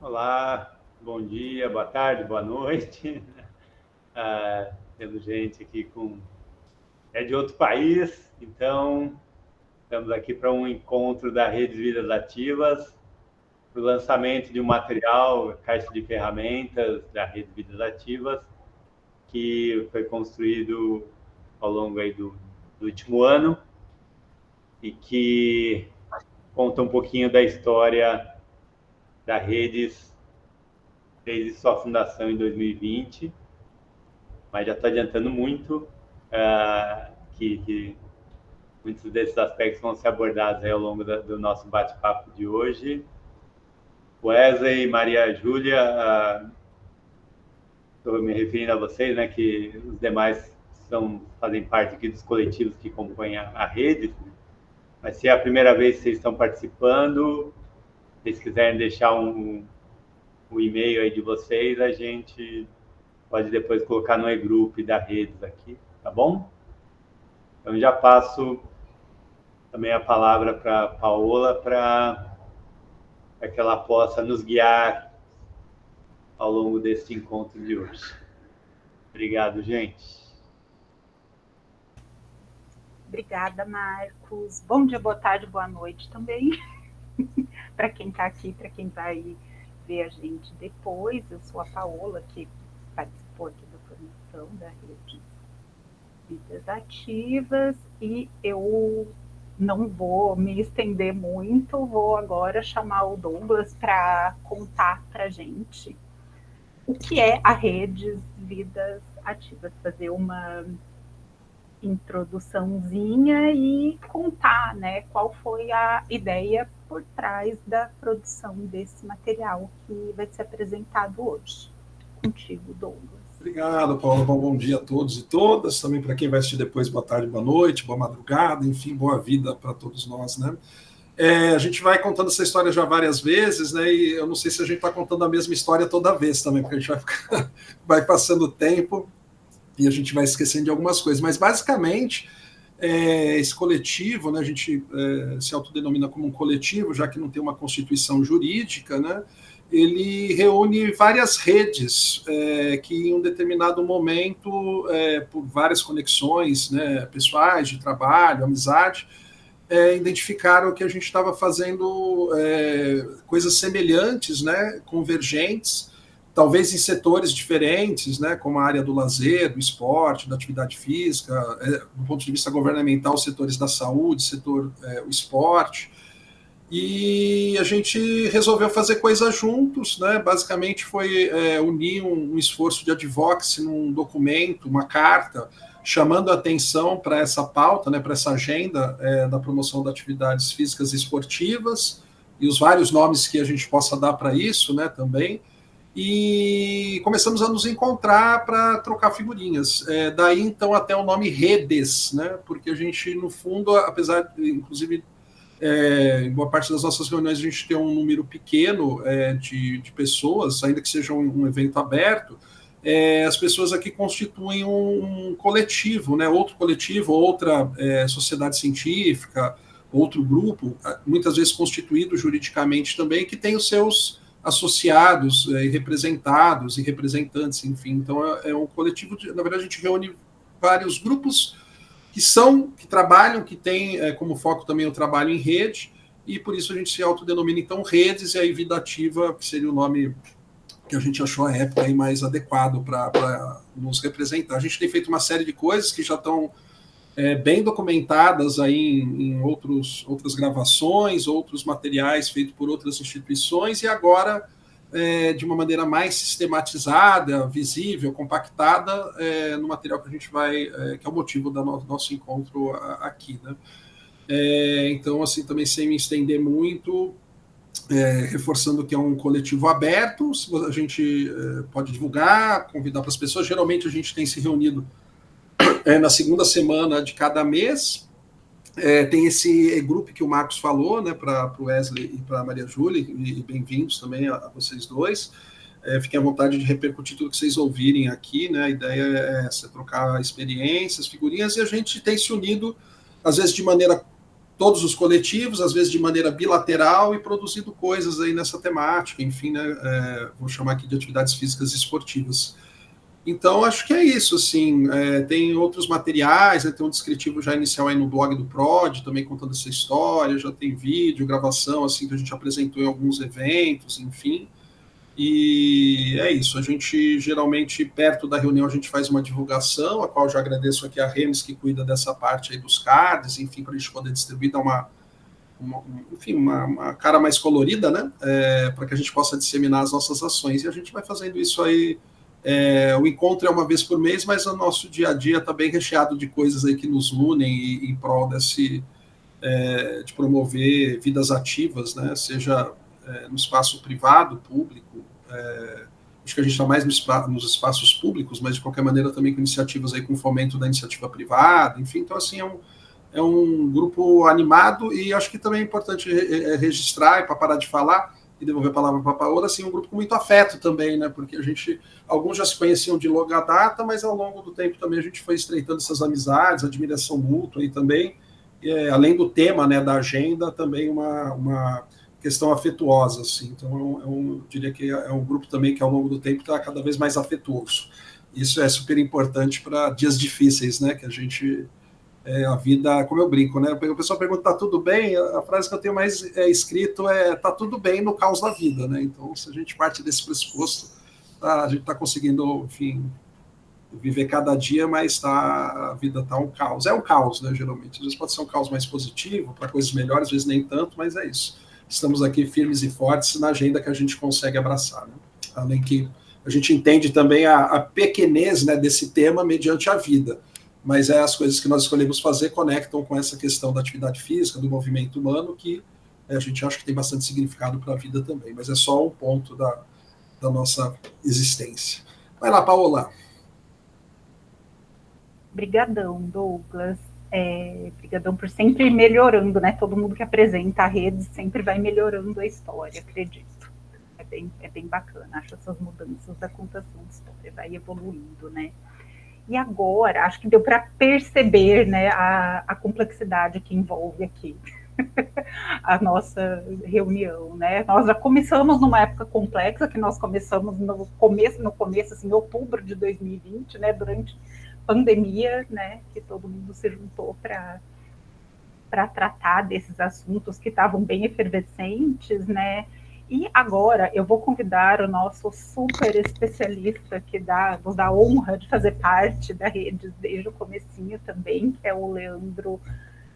Olá, bom dia, boa tarde, boa noite. Temos gente aqui de outro país, então estamos aqui para um encontro da Rede Vidas Ativas, para o lançamento de um material, caixa de ferramentas da Rede Vidas Ativas, que foi construído ao longo aí do último ano e que conta um pouquinho da história da Redes desde sua fundação em 2020, mas já estou adiantando muito que muitos desses aspectos vão ser abordados aí ao longo do nosso bate-papo de hoje. Wesley, Maria Júlia, estou me referindo a vocês, né, que os demais fazem parte aqui dos coletivos que compõem a rede, mas se é a primeira vez que vocês estão participando, se vocês quiserem deixar o e-mail aí de vocês, a gente pode depois colocar no e-group da Redes aqui, tá bom? Então já passo também a palavra para a Paola para que ela possa nos guiar ao longo desse encontro de hoje. Obrigado, gente. Obrigada, Marcos. Bom dia, boa tarde, boa noite também. Para quem está aqui, para quem vai ver a gente depois. Eu sou a Paola, que participou aqui da formação da Rede Vidas Ativas, e eu não vou me estender muito, vou agora chamar o Douglas para contar para a gente o que é a Rede Vidas Ativas, fazer uma introduçãozinha e contar, né, qual foi a ideia por trás da produção desse material que vai ser apresentado hoje. Contigo, Douglas. Obrigado, Paulo. Bom dia a todos e todas. Também para quem vai assistir depois, boa tarde, boa noite, boa madrugada, enfim, boa vida para todos nós, né? A gente vai contando essa história já várias vezes, né? E eu não sei se a gente está contando a mesma história toda vez também, porque a gente vai passando o tempo e a gente vai esquecendo de algumas coisas. Mas, basicamente, esse coletivo, né, a gente se autodenomina como um coletivo, já que não tem uma constituição jurídica, né? Ele reúne várias redes que, em um determinado momento, por várias conexões, né, pessoais, de trabalho, amizade, identificaram que a gente estava fazendo coisas semelhantes, né, convergentes, talvez em setores diferentes, né, como a área do lazer, do esporte, da atividade física, do ponto de vista governamental, setores da saúde, o esporte. E a gente resolveu fazer coisas juntos, né? Basicamente foi unir um esforço de advocacy num documento, uma carta, chamando a atenção para essa pauta, né, para essa agenda da promoção das atividades físicas e esportivas, e os vários nomes que a gente possa dar para isso, né, também. E começamos a nos encontrar para trocar figurinhas. Daí, então, até o nome Redes, né? Porque a gente, no fundo, apesar de, inclusive, em boa parte das nossas reuniões a gente tem um número pequeno de pessoas, ainda que seja um evento aberto, as pessoas aqui constituem um coletivo, né? Outro coletivo, outra sociedade científica, outro grupo, muitas vezes constituído juridicamente também, que tem os seus associados e representados e representantes, enfim. Então é um coletivo, na verdade a gente reúne vários grupos que trabalham, que tem como foco também o trabalho em rede, e por isso a gente se autodenomina, então, Redes, e aí Vida Ativa, que seria o nome que a gente achou à época aí mais adequado para nos representar. A gente tem feito uma série de coisas que já estão bem documentadas aí em outras gravações, outros materiais feitos por outras instituições, e agora de uma maneira mais sistematizada, visível, compactada, no material que a gente vai, que é o motivo do nosso encontro aqui, né? Então, assim, também sem me estender muito, reforçando que é um coletivo aberto, a gente pode divulgar, convidar para as pessoas. Geralmente a gente tem se reunido na segunda semana de cada mês. Tem esse e-group que o Marcos falou, né, para o Wesley e para a Maria Júlia, e bem-vindos também a vocês dois. Fiquem à vontade de repercutir tudo que vocês ouvirem aqui, né? A ideia é trocar experiências, figurinhas, e a gente tem se unido, às vezes de maneira todos os coletivos, às vezes de maneira bilateral, e produzindo coisas aí nessa temática, enfim, né, vou chamar aqui de atividades físicas e esportivas. Então, acho que é isso, assim, tem outros materiais, né, tem um descritivo já inicial aí no blog do PROD, também contando essa história, já tem vídeo, gravação, assim, que a gente apresentou em alguns eventos, enfim, e é isso, a gente geralmente, perto da reunião, a gente faz uma divulgação, a qual eu já agradeço aqui a Remes, que cuida dessa parte aí dos cards, enfim, para a gente poder distribuir, dar uma cara mais colorida, né, para que a gente possa disseminar as nossas ações, e a gente vai fazendo isso aí. O encontro é uma vez por mês, mas o nosso dia a dia está bem recheado de coisas aí que nos unem e em prol de promover vidas ativas, né? Seja no espaço privado, público. Acho que a gente está mais nos espaços públicos, mas de qualquer maneira também com iniciativas aí com fomento da iniciativa privada. Enfim, então assim é um grupo animado, e acho que também é importante registrar, e para parar de falar e devolver a palavra para a Paola, assim, um grupo com muito afeto também, né? Porque alguns já se conheciam de longa data, mas ao longo do tempo também a gente foi estreitando essas amizades, admiração mútua aí também, além do tema, né, da agenda, também uma questão afetuosa, assim. Então, eu diria que é um grupo também que ao longo do tempo está cada vez mais afetuoso. Isso é super importante para dias difíceis, né? Que a gente a vida, como eu brinco, né? O pessoal pergunta, tá tudo bem? A frase que eu tenho mais escrito tá tudo bem no caos da vida, né? Então, se a gente parte desse pressuposto, a gente está conseguindo, enfim, viver cada dia, mas a vida está um caos. É um caos, né, geralmente. Às vezes pode ser um caos mais positivo, para coisas melhores, às vezes nem tanto, mas é isso. Estamos aqui firmes e fortes na agenda que a gente consegue abraçar, né? Além que a gente entende também a pequenez, né, desse tema mediante a vida. Mas as coisas que nós escolhemos fazer conectam com essa questão da atividade física, do movimento humano, que a gente acha que tem bastante significado para a vida também, mas é só um ponto da nossa existência. Vai lá, Paola. Obrigadão, Douglas. Obrigadão por sempre ir melhorando, né? Todo mundo que apresenta a rede sempre vai melhorando a história, acredito. É bem bacana, acho essas mudanças da contação de história, vai evoluindo, né? E agora, acho que deu para perceber, né, a complexidade que envolve aqui a nossa reunião, né? Nós já começamos numa época complexa, que nós começamos no começo, assim, em outubro de 2020, né, durante a pandemia, né, que todo mundo se juntou para tratar desses assuntos que estavam bem efervescentes, né? E agora eu vou convidar o nosso super especialista que nos dá a honra de fazer parte da rede desde o comecinho também, que é o Leandro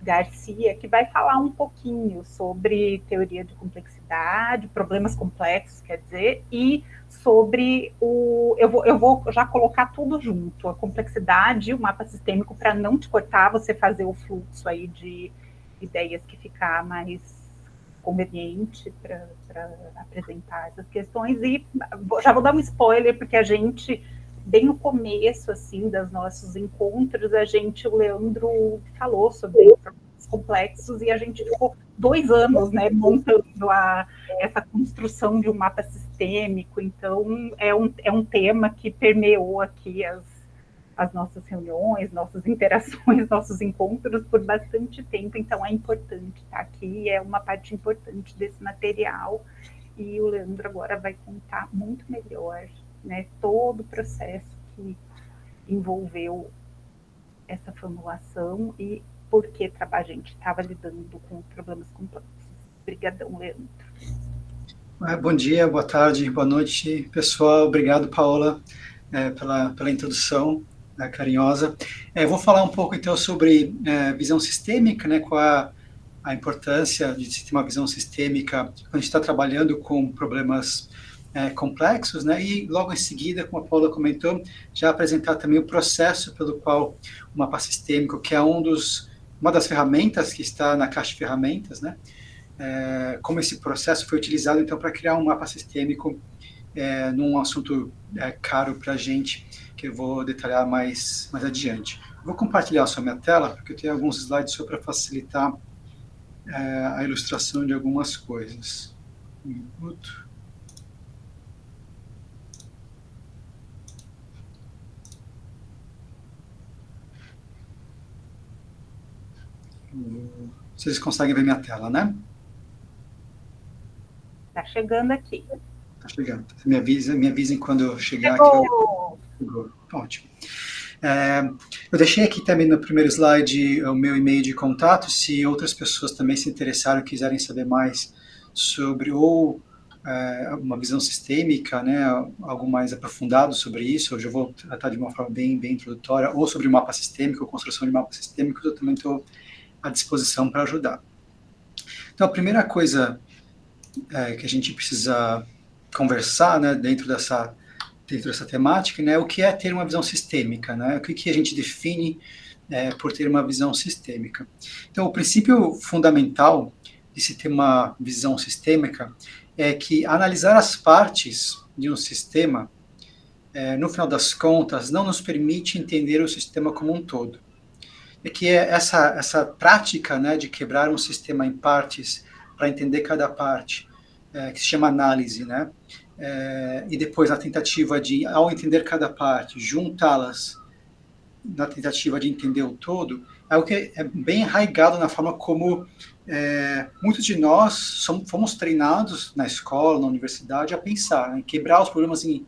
Garcia, que vai falar um pouquinho sobre teoria de complexidade, problemas complexos, quer dizer, e sobre eu vou já colocar tudo junto, a complexidade e o mapa sistêmico, para não te cortar, você fazer o fluxo aí de ideias que ficar mais conveniente para apresentar essas questões. E já vou dar um spoiler, porque a gente, bem no começo, assim, dos nossos encontros, o Leandro falou sobre problemas complexos, e a gente ficou 2 anos, né, montando essa construção de um mapa sistêmico. Então, é um tema que permeou aqui as nossas reuniões, nossas interações, nossos encontros por bastante tempo. Então, é importante estar aqui, é uma parte importante desse material, e o Leandro agora vai contar muito melhor, né, todo o processo que envolveu essa formulação e por que a gente estava lidando com problemas complexos. Obrigadão, Leandro. Bom dia, boa tarde, boa noite, pessoal. Obrigado, Paola, pela introdução carinhosa. Vou falar um pouco, então, sobre visão sistêmica, né, qual a importância de ter uma visão sistêmica quando a gente está trabalhando com problemas complexos, né, e logo em seguida, como a Paula comentou, já apresentar também o processo pelo qual o mapa sistêmico, que é uma das ferramentas que está na caixa de ferramentas, né, como esse processo foi utilizado, então, para criar um mapa sistêmico num assunto caro para a gente, que eu vou detalhar mais adiante. Vou compartilhar só minha tela, porque eu tenho alguns slides só para facilitar a ilustração de algumas coisas. Um minuto. Vou Vocês conseguem ver minha tela, né? Tá chegando aqui. Tá chegando. Me avisem quando eu chegar Chegou. aqui. Chegou. Ótimo. Eu deixei aqui também no primeiro slide o meu e-mail de contato, se outras pessoas também se interessaram, quiserem saber mais sobre uma visão sistêmica, né, algo mais aprofundado sobre isso. Hoje eu vou tratar de uma forma bem introdutória, ou sobre o mapa sistêmico, construção de mapas sistêmicos, eu também estou à disposição para ajudar. Então, a primeira coisa que a gente precisa conversar, né, dentro dessa temática, né, o que é ter uma visão sistêmica, né, o que a gente define por ter uma visão sistêmica. Então, o princípio fundamental de se ter uma visão sistêmica é que analisar as partes de um sistema, no final das contas, não nos permite entender o sistema como um todo. É que essa prática, né, de quebrar um sistema em partes para entender cada parte, que se chama análise, né, e depois a tentativa de, ao entender cada parte, juntá-las na tentativa de entender o todo, é o que é bem arraigado na forma como muitos de nós fomos treinados na escola, na universidade, a pensar, em quebrar os problemas em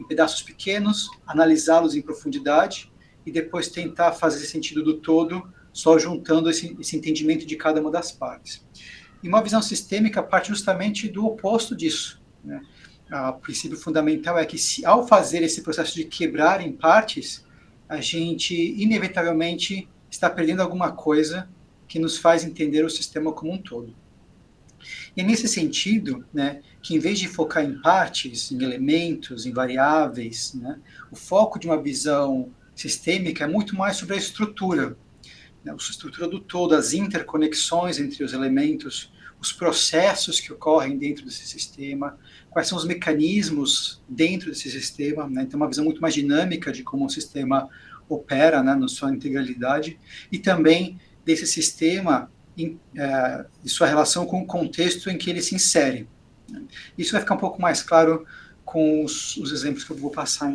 pedaços pequenos, analisá-los em profundidade e depois tentar fazer sentido do todo, só juntando esse entendimento de cada uma das partes. E uma visão sistêmica parte justamente do oposto disso, né? O princípio fundamental é que, ao fazer esse processo de quebrar em partes, a gente, inevitavelmente, está perdendo alguma coisa que nos faz entender o sistema como um todo. E é nesse sentido, né, que em vez de focar em partes, em elementos, em variáveis, né, o foco de uma visão sistêmica é muito mais sobre a estrutura, né, a estrutura do todo, as interconexões entre os elementos, os processos que ocorrem dentro desse sistema, quais são os mecanismos dentro desse sistema, né? Então uma visão muito mais dinâmica de como o sistema opera, né, na sua integralidade, e também desse sistema e sua relação com o contexto em que ele se insere. Isso vai ficar um pouco mais claro com os exemplos que eu vou passar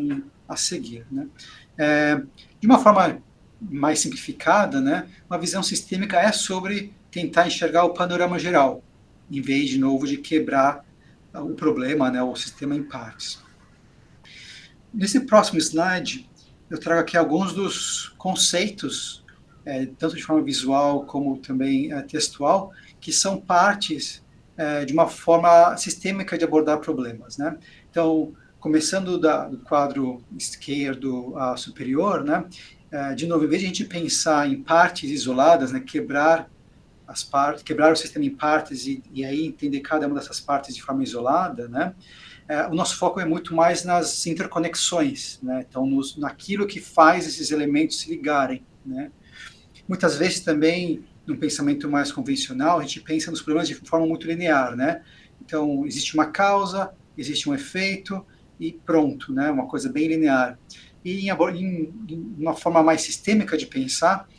a seguir, né? De uma forma mais simplificada, né, uma visão sistêmica é sobre tentar enxergar o panorama geral, em vez, de novo, de quebrar o problema, né, o sistema em partes. Nesse próximo slide, eu trago aqui alguns dos conceitos, tanto de forma visual como também textual, que são partes de uma forma sistêmica de abordar problemas, né? Então, começando do quadro esquerdo superior, né, de novo, em vez de a gente pensar em partes isoladas, né, quebrar o sistema em partes e aí entender cada uma dessas partes de forma isolada, né, o nosso foco é muito mais nas interconexões, né, então naquilo que faz esses elementos se ligarem, né. Muitas vezes também, num pensamento mais convencional, a gente pensa nos problemas de forma muito linear, né, então existe uma causa, existe um efeito e pronto, né, uma coisa bem linear. E em uma forma mais sistêmica de pensar,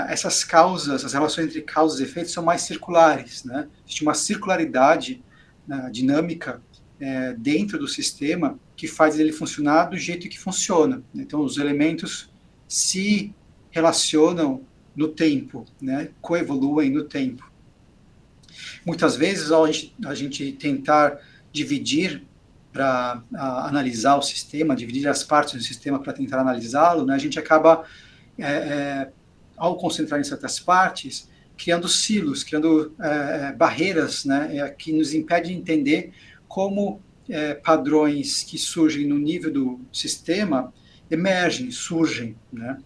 essas causas, as relações entre causas e efeitos são mais circulares, né? Existe uma circularidade dinâmica dentro do sistema que faz ele funcionar do jeito que funciona. Então, os elementos se relacionam no tempo, né? Coevoluem no tempo. Muitas vezes, ao a gente tentar dividir para analisar o sistema, dividir as partes do sistema para tentar analisá-lo, né, a gente acaba, ao concentrar em certas partes, criando silos, criando barreiras, né, que nos impedem de entender como padrões que surgem no nível do sistema emergem, surgem, né.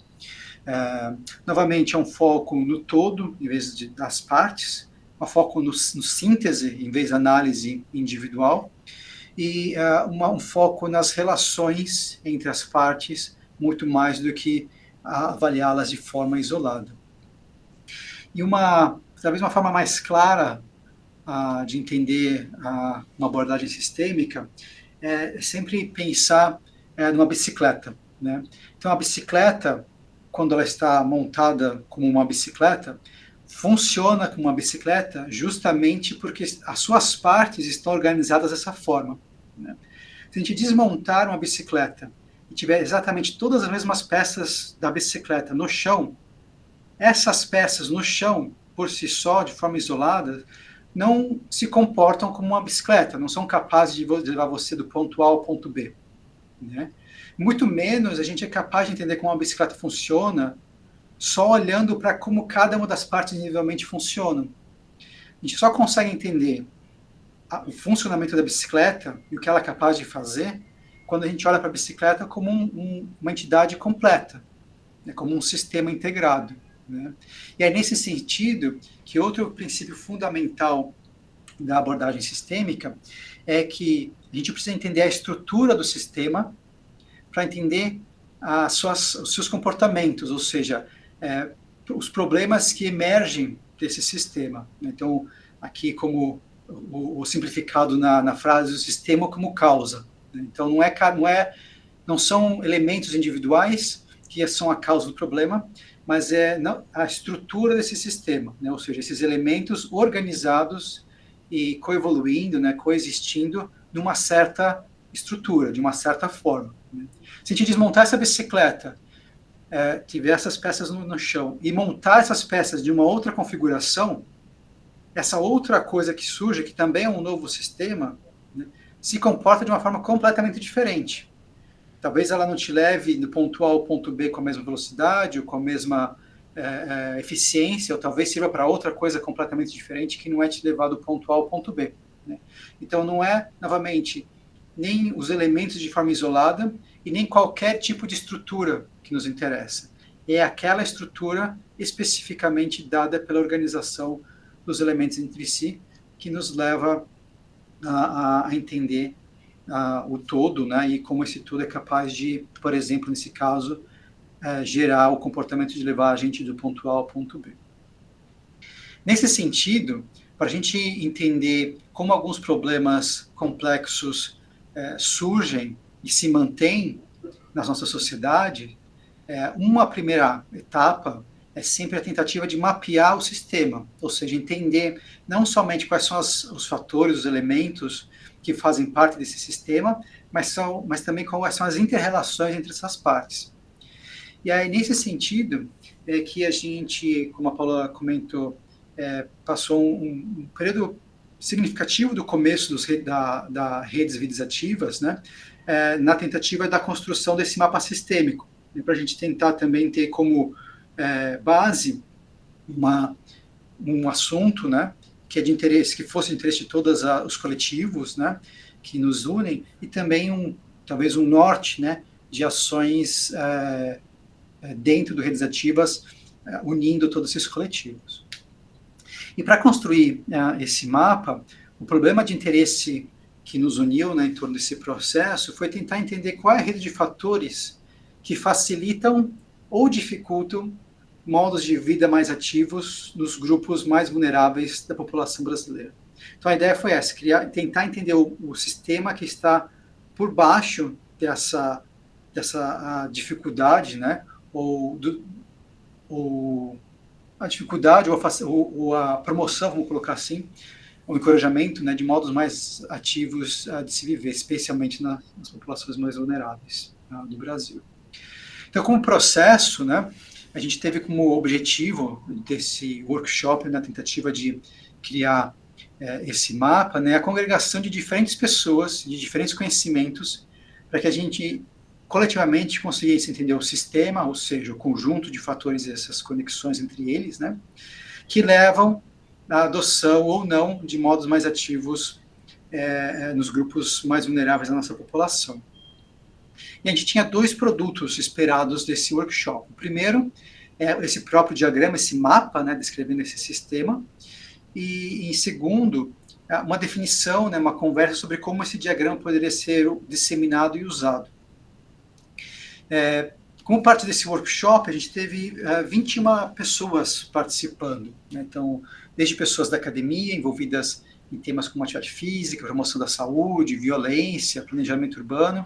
Novamente, é um foco no todo, em vez das partes, um foco no síntese, em vez da análise individual, e um foco nas relações entre as partes, muito mais do que avaliá-las de forma isolada. E talvez uma forma mais clara de entender uma abordagem sistêmica é sempre pensar numa bicicleta, né? Então, a bicicleta, quando ela está montada como uma bicicleta, funciona como uma bicicleta justamente porque as suas partes estão organizadas dessa forma, né? Se a gente desmontar uma bicicleta e tiver exatamente todas as mesmas peças da bicicleta no chão, essas peças no chão por si só, de forma isolada, não se comportam como uma bicicleta, não são capazes de levar você do ponto A ao ponto B, né? Muito menos a gente é capaz de entender como uma bicicleta funciona só olhando para como cada uma das partes individualmente funcionam. A gente só consegue entender o funcionamento da bicicleta e o que ela é capaz de fazer quando a gente olha para a bicicleta como uma entidade completa, né, como um sistema integrado, né? E é nesse sentido que outro princípio fundamental da abordagem sistêmica é que a gente precisa entender a estrutura do sistema para entender os seus comportamentos, ou seja, os problemas que emergem desse sistema. Então, aqui como o simplificado na frase, o sistema como causa. Então, não são elementos individuais que são a causa do problema, mas é a estrutura desse sistema, né? Ou seja, esses elementos organizados e coevoluindo, né, coexistindo numa certa estrutura, de uma certa forma, né? Se a gente desmontar essa bicicleta, tiver essas peças no chão, e montar essas peças de uma outra configuração, essa outra coisa que surge, que também é um novo sistema, né, se comporta de uma forma completamente diferente. Talvez ela não te leve do ponto A ao ponto B com a mesma velocidade, ou com a mesma eficiência, ou talvez sirva para outra coisa completamente diferente, que não é te levar do ponto A ao ponto B, né? Então, não é, novamente, nem os elementos de forma isolada, e nem qualquer tipo de estrutura que nos interessa. É aquela estrutura especificamente dada pela organização dos elementos entre si, que nos leva a entender o todo, né, e como esse todo é capaz de, por exemplo, nesse caso, gerar o comportamento de levar a gente do ponto A ao ponto B. Nesse sentido, para a gente entender como alguns problemas complexos surgem e se mantêm na nossa sociedade, uma primeira etapa é sempre a tentativa de mapear o sistema, ou seja, entender não somente quais são os fatores, os elementos que fazem parte desse sistema, mas também quais são as inter-relações entre essas partes. E aí, nesse sentido, é que a gente, como a Paula comentou, passou um período significativo do começo da redes vidas ativas, né, na tentativa da construção desse mapa sistêmico, para a gente tentar também ter como base um assunto, né, que é de interesse, que fosse de interesse de todos os coletivos, né, que nos unem, e também talvez um norte, né, de ações dentro do redes ativas, unindo todos esses coletivos. E para construir esse mapa, o problema de interesse que nos uniu, né, em torno desse processo foi tentar entender qual é a rede de fatores que facilitam ou dificultam modos de vida mais ativos nos grupos mais vulneráveis da população brasileira. Então a ideia foi essa, tentar entender o sistema que está por baixo dessa dificuldade, né, a dificuldade ou a promoção, vamos colocar assim, o encorajamento, né, de modos mais ativos de se viver, especialmente nas populações mais vulneráveis do Brasil. Então, como processo, né, a gente teve como objetivo desse workshop, na tentativa de criar esse mapa, né, a congregação de diferentes pessoas, de diferentes conhecimentos, para que a gente coletivamente conseguisse entender o sistema, ou seja, o conjunto de fatores e essas conexões entre eles, né, que levam à adoção ou não de modos mais ativos nos grupos mais vulneráveis da nossa população. E a gente tinha 2 produtos esperados desse workshop. O primeiro é esse próprio diagrama, esse mapa, né, descrevendo esse sistema, e em segundo, uma definição, né, uma conversa sobre como esse diagrama poderia ser disseminado e usado. Como parte desse workshop, a gente teve 21 pessoas participando, né? Então, desde pessoas da academia, envolvidas em temas como atividade física, promoção da saúde, violência, planejamento urbano,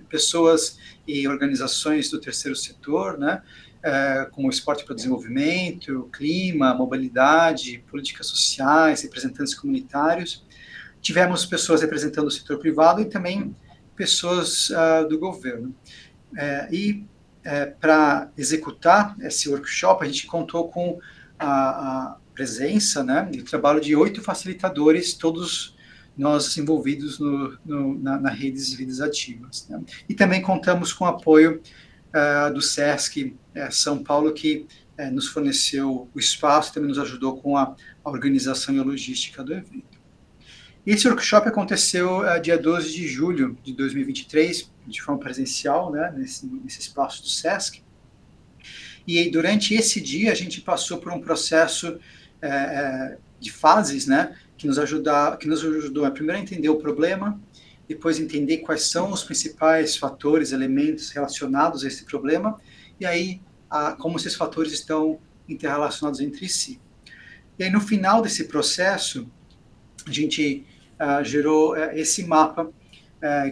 pessoas e organizações do terceiro setor, né, como esporte para o desenvolvimento, clima, mobilidade, políticas sociais, representantes comunitários. Tivemos pessoas representando o setor privado e também pessoas do governo. Para executar esse workshop, a gente contou com a presença, né, e o trabalho de 8 facilitadores, todos nós envolvidos na redes Vidas Ativas, né? E também contamos com o apoio do SESC São Paulo, que nos forneceu o espaço, também nos ajudou com a organização e a logística do evento. Esse workshop aconteceu dia 12 de julho de 2023, de forma presencial, né, nesse espaço do SESC. E durante esse dia a gente passou por um processo de fases, né, que nos ajudou a primeiro entender o problema, depois entender quais são os principais fatores, elementos relacionados a esse problema, e aí como esses fatores estão interrelacionados entre si. E aí no final desse processo, a gente gerou esse mapa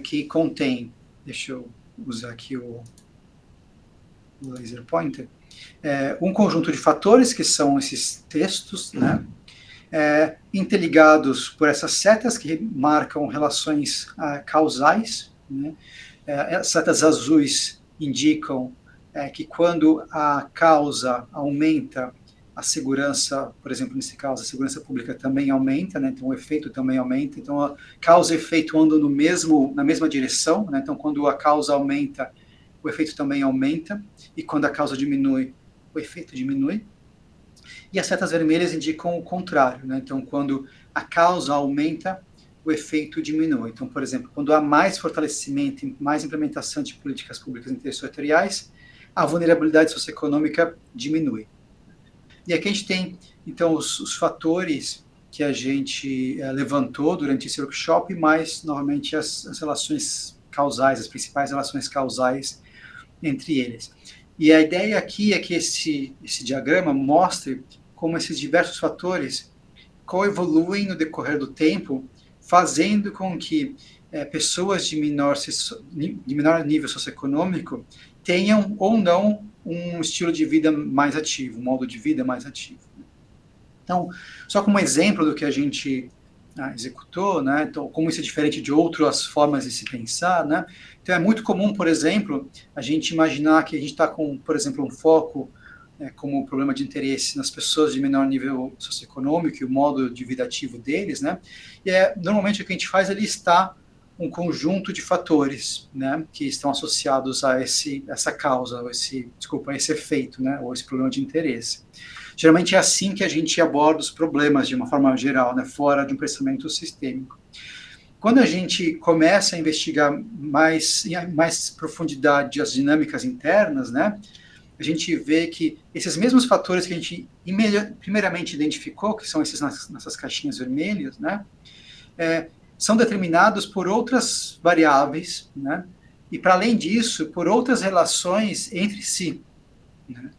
que contém, deixa eu usar aqui o laser pointer, um conjunto de fatores, que são esses textos, né, interligados por essas setas que marcam relações causais, né? As setas azuis indicam que quando a causa aumenta, a segurança, por exemplo, nesse caso, a segurança pública também aumenta, né? Então o efeito também aumenta. Então a causa e efeito andam na mesma direção, né? Então quando a causa aumenta, o efeito também aumenta, e quando a causa diminui, o efeito diminui. E as setas vermelhas indicam o contrário, né? Então, quando a causa aumenta, o efeito diminui. Então, por exemplo, quando há mais fortalecimento e mais implementação de políticas públicas intersetoriais, a vulnerabilidade socioeconômica diminui. E aqui a gente tem, então, os fatores que a gente levantou durante esse workshop, mais, novamente, as relações causais, as principais relações causais entre eles. E a ideia aqui é que esse diagrama mostre como esses diversos fatores coevoluem no decorrer do tempo, fazendo com que pessoas de menor nível socioeconômico tenham ou não um estilo de vida mais ativo, um modo de vida mais ativo. Então, só como exemplo do que a gente executou, né? Então, como isso é diferente de outras formas de se pensar, né? Então, é muito comum, por exemplo, a gente imaginar que a gente está com, por exemplo, um foco como problema de interesse nas pessoas de menor nível socioeconômico e o modo de vida ativo deles, né? E normalmente o que a gente faz é listar um conjunto de fatores, né, que estão associados a essa causa, a esse efeito, né, ou esse problema de interesse. Geralmente é assim que a gente aborda os problemas de uma forma geral, né, fora de um pensamento sistêmico. Quando a gente começa a investigar em mais profundidade as dinâmicas internas, né, a gente vê que esses mesmos fatores que a gente primeiramente identificou, que são esses nessas caixinhas vermelhas, né, são determinados por outras variáveis, né, e para além disso, por outras relações entre si, né,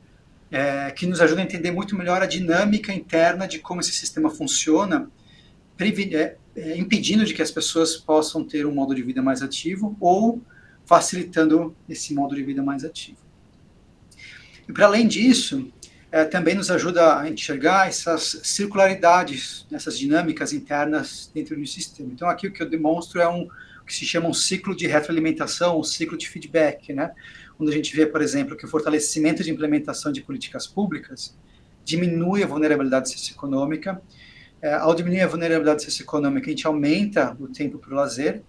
que nos ajudam a entender muito melhor a dinâmica interna de como esse sistema funciona, impedindo de que as pessoas possam ter um modo de vida mais ativo ou facilitando esse modo de vida mais ativo. E para além disso, também nos ajuda a enxergar essas circularidades, essas dinâmicas internas dentro do sistema. Então, aqui o que eu demonstro é o que se chama um ciclo de retroalimentação, um ciclo de feedback, né? Onde a gente vê, por exemplo, que o fortalecimento de implementação de políticas públicas diminui a vulnerabilidade socioeconômica. Ao diminuir a vulnerabilidade socioeconômica, a gente aumenta o tempo para o lazer,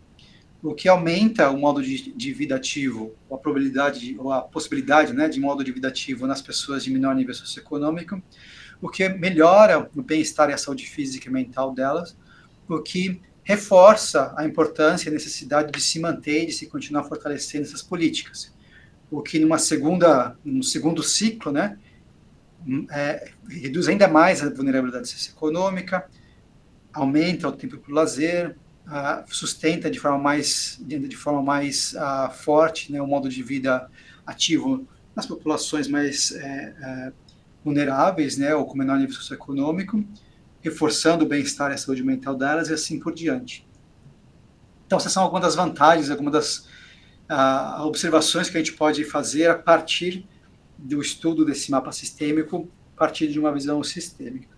o que aumenta o modo de vida ativo, ou a probabilidade, ou a possibilidade, né, de modo de vida ativo nas pessoas de menor nível socioeconômico, o que melhora o bem-estar e a saúde física e mental delas, o que reforça a importância e a necessidade de se manter e de se continuar fortalecendo essas políticas. O que num segundo ciclo, né, reduz ainda mais a vulnerabilidade socioeconômica, aumenta o tempo para o lazer, sustenta de forma mais forte, né, o modo de vida ativo nas populações mais vulneráveis, né, ou com menor nível socioeconômico, reforçando o bem-estar e a saúde mental delas e assim por diante. Então, essas são algumas das vantagens, algumas das observações que a gente pode fazer a partir do estudo desse mapa sistêmico, a partir de uma visão sistêmica.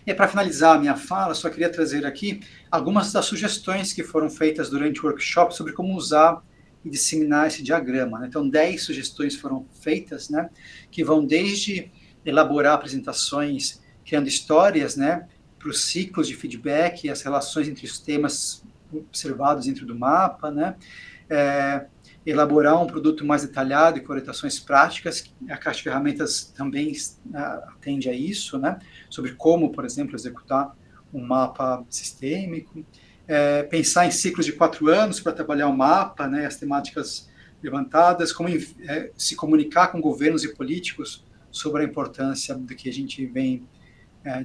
E para finalizar a minha fala, só queria trazer aqui algumas das sugestões que foram feitas durante o workshop sobre como usar e disseminar esse diagrama, né? Então, 10 sugestões foram feitas, né, que vão desde elaborar apresentações criando histórias, né, para os ciclos de feedback e as relações entre os temas observados dentro do mapa, né, elaborar um produto mais detalhado e com orientações práticas. A caixa de ferramentas também atende a isso, né, sobre como, por exemplo, executar um mapa sistêmico, pensar em ciclos de 4 anos para trabalhar o mapa, né, as temáticas levantadas, como se comunicar com governos e políticos sobre a importância do que a gente vem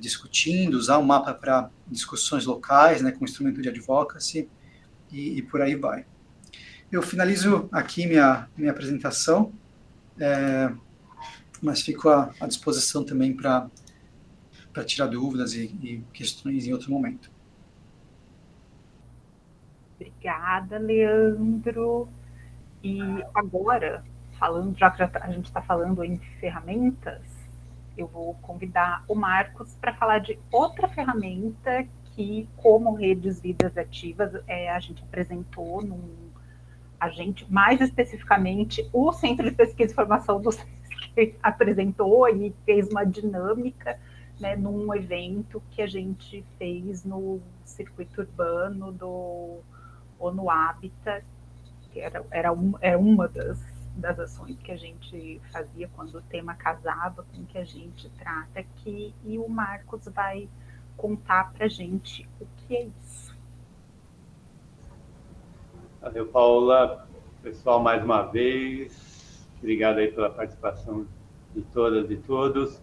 discutindo, usar o mapa para discussões locais, né, como instrumento de advocacy, e por aí vai. Eu finalizo aqui minha apresentação, mas fico à disposição também para tirar dúvidas e questões em outro momento. Obrigada, Leandro. E agora, já que a gente está falando em ferramentas, eu vou convidar o Marcos para falar de outra ferramenta que, como Redes Vidas Ativas, a gente apresentou mais especificamente, o Centro de Pesquisa e Formação do que apresentou e fez uma dinâmica, né, num evento que a gente fez no circuito urbano do ONU Habitat, que era uma das ações que a gente fazia quando o tema casava com o que a gente trata aqui, e o Marcos vai contar para a gente o que é isso. Valeu, Paula. Pessoal, mais uma vez, obrigado aí pela participação de todas e todos.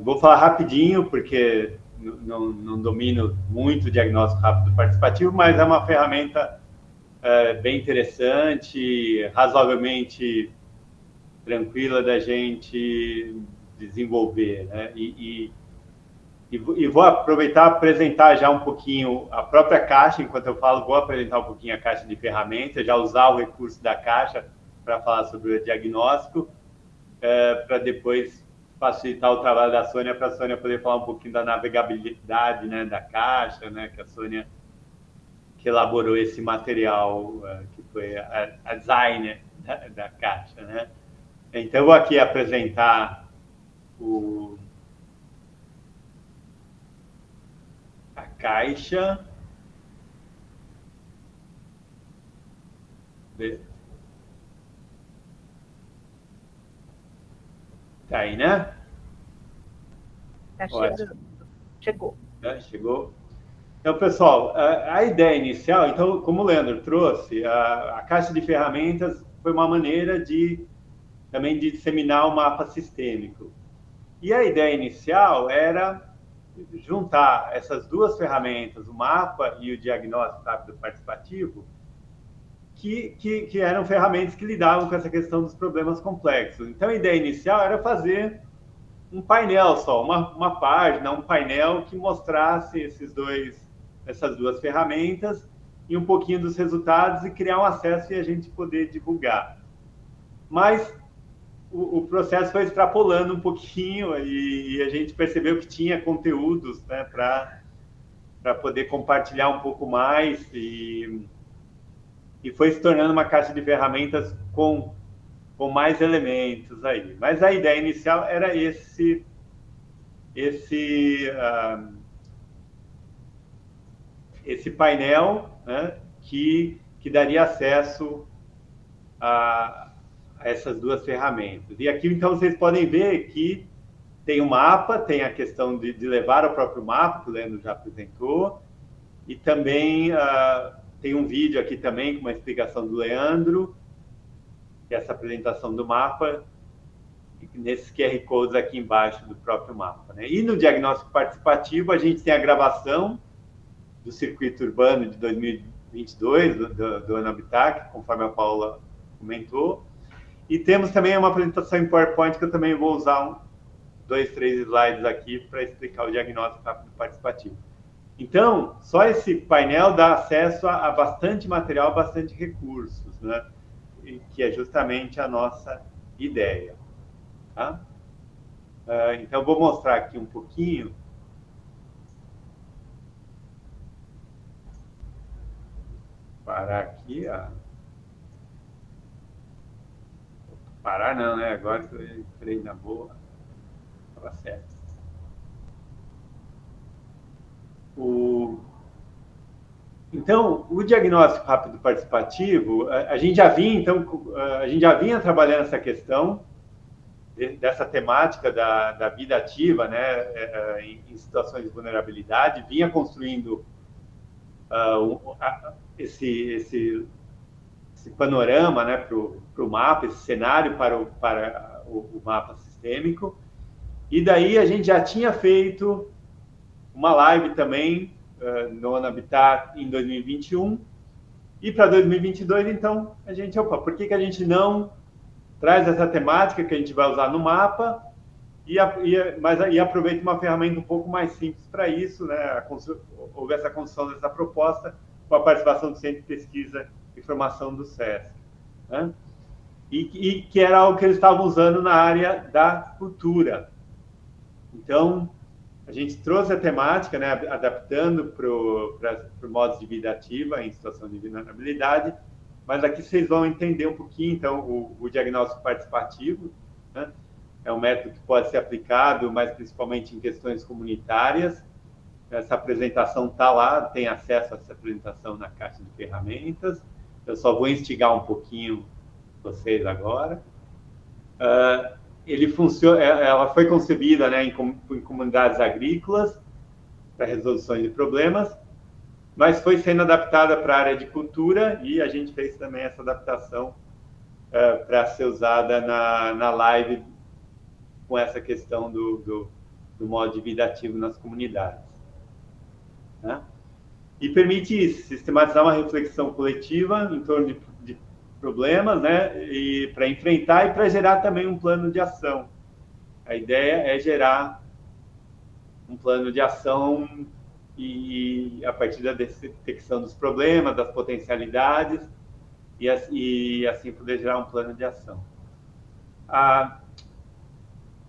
Vou falar rapidinho, porque não domino muito o diagnóstico rápido participativo, mas é uma ferramenta bem interessante, razoavelmente tranquila da gente desenvolver, né? E vou aproveitar e apresentar já um pouquinho a própria caixa. Enquanto eu falo, vou apresentar um pouquinho a caixa de ferramentas, já usar o recurso da caixa para falar sobre o diagnóstico, para depois facilitar o trabalho da Sônia, para a Sônia poder falar um pouquinho da navegabilidade, né, da caixa, né, que a Sônia que elaborou esse material, que foi a designer da caixa, né? Então, eu vou aqui apresentar a caixa. Tá aí, né? Tá chegando. Chegou. Chegou. Então, pessoal, a ideia inicial, então, como o Leandro trouxe, a caixa de ferramentas foi uma maneira também de disseminar o mapa sistêmico. E a ideia inicial era juntar essas duas ferramentas, o mapa e o diagnóstico rápido participativo, que eram ferramentas que lidavam com essa questão dos problemas complexos. Então, a ideia inicial era fazer um painel só, uma página, um painel que mostrasse essas duas ferramentas e um pouquinho dos resultados e criar um acesso e a gente poder divulgar. Mas o processo foi extrapolando um pouquinho e a gente percebeu que tinha conteúdos, né, para poder compartilhar um pouco mais e foi se tornando uma caixa de ferramentas com mais elementos aí. Mas a ideia inicial era esse painel, né, que daria acesso a essas duas ferramentas. E aqui, então, vocês podem ver que tem o mapa, tem a questão de levar o próprio mapa, que o Leandro já apresentou, e também tem um vídeo aqui também com uma explicação do Leandro, que é essa apresentação do mapa, nesses QR Codes aqui embaixo do próprio mapa, né? E no diagnóstico participativo, a gente tem a gravação do circuito urbano de 2022, do ONU Habitat, conforme a Paula comentou. E temos também uma apresentação em PowerPoint, que eu também vou usar 2, 3 slides aqui para explicar o diagnóstico rápido participativo. Então, só esse painel dá acesso a bastante material, bastante recursos, né? Que é justamente a nossa ideia. Tá? Então, vou mostrar aqui um pouquinho. Parar aqui, Parar não, né? Agora que eu entrei na boa. Estava certo. Então, o diagnóstico rápido participativo, a gente já vinha trabalhando essa questão dessa temática da vida ativa, né, em situações de vulnerabilidade, vinha construindo esse panorama, né, para o mapa, esse cenário para o mapa sistêmico. E daí a gente já tinha feito uma live também no ONU Habitat em 2021. E para 2022, então, a gente, por que a gente não traz essa temática que a gente vai usar no mapa e aproveita uma ferramenta um pouco mais simples para isso, né? Houve essa construção dessa proposta com a participação do Centro de Pesquisa e Formação do SESC, né? E que era algo que eles estavam usando na área da cultura. Então, a gente trouxe a temática, né, adaptando para o modo de vida ativa em situação de vulnerabilidade, mas aqui vocês vão entender um pouquinho, então, o diagnóstico participativo, né? É um método que pode ser aplicado, mas principalmente em questões comunitárias. Essa apresentação está lá, tem acesso a essa apresentação na caixa de ferramentas. Eu só vou instigar um pouquinho vocês agora. Ela foi concebida, né, em comunidades agrícolas para resolução de problemas, mas foi sendo adaptada para a área de cultura e a gente fez também essa adaptação para ser usada na live com essa questão do modo de vida ativo nas comunidades, né? E permite sistematizar uma reflexão coletiva em torno de problemas, né, e para enfrentar e para gerar também um plano de ação. A ideia é gerar um plano de ação e a partir da detecção dos problemas, das potencialidades e assim poder gerar um plano de ação.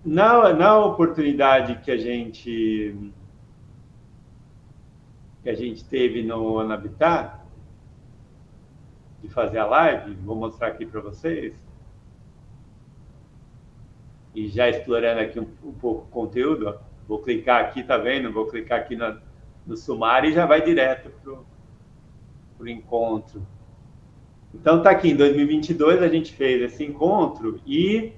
Na oportunidade que a gente teve no ONU Habitat, de fazer a live, vou mostrar aqui para vocês, e já explorando aqui um pouco o conteúdo, ó. Vou clicar aqui, tá vendo? Vou clicar aqui no sumário e já vai direto para o encontro. Então, tá aqui, em 2022 a gente fez esse encontro e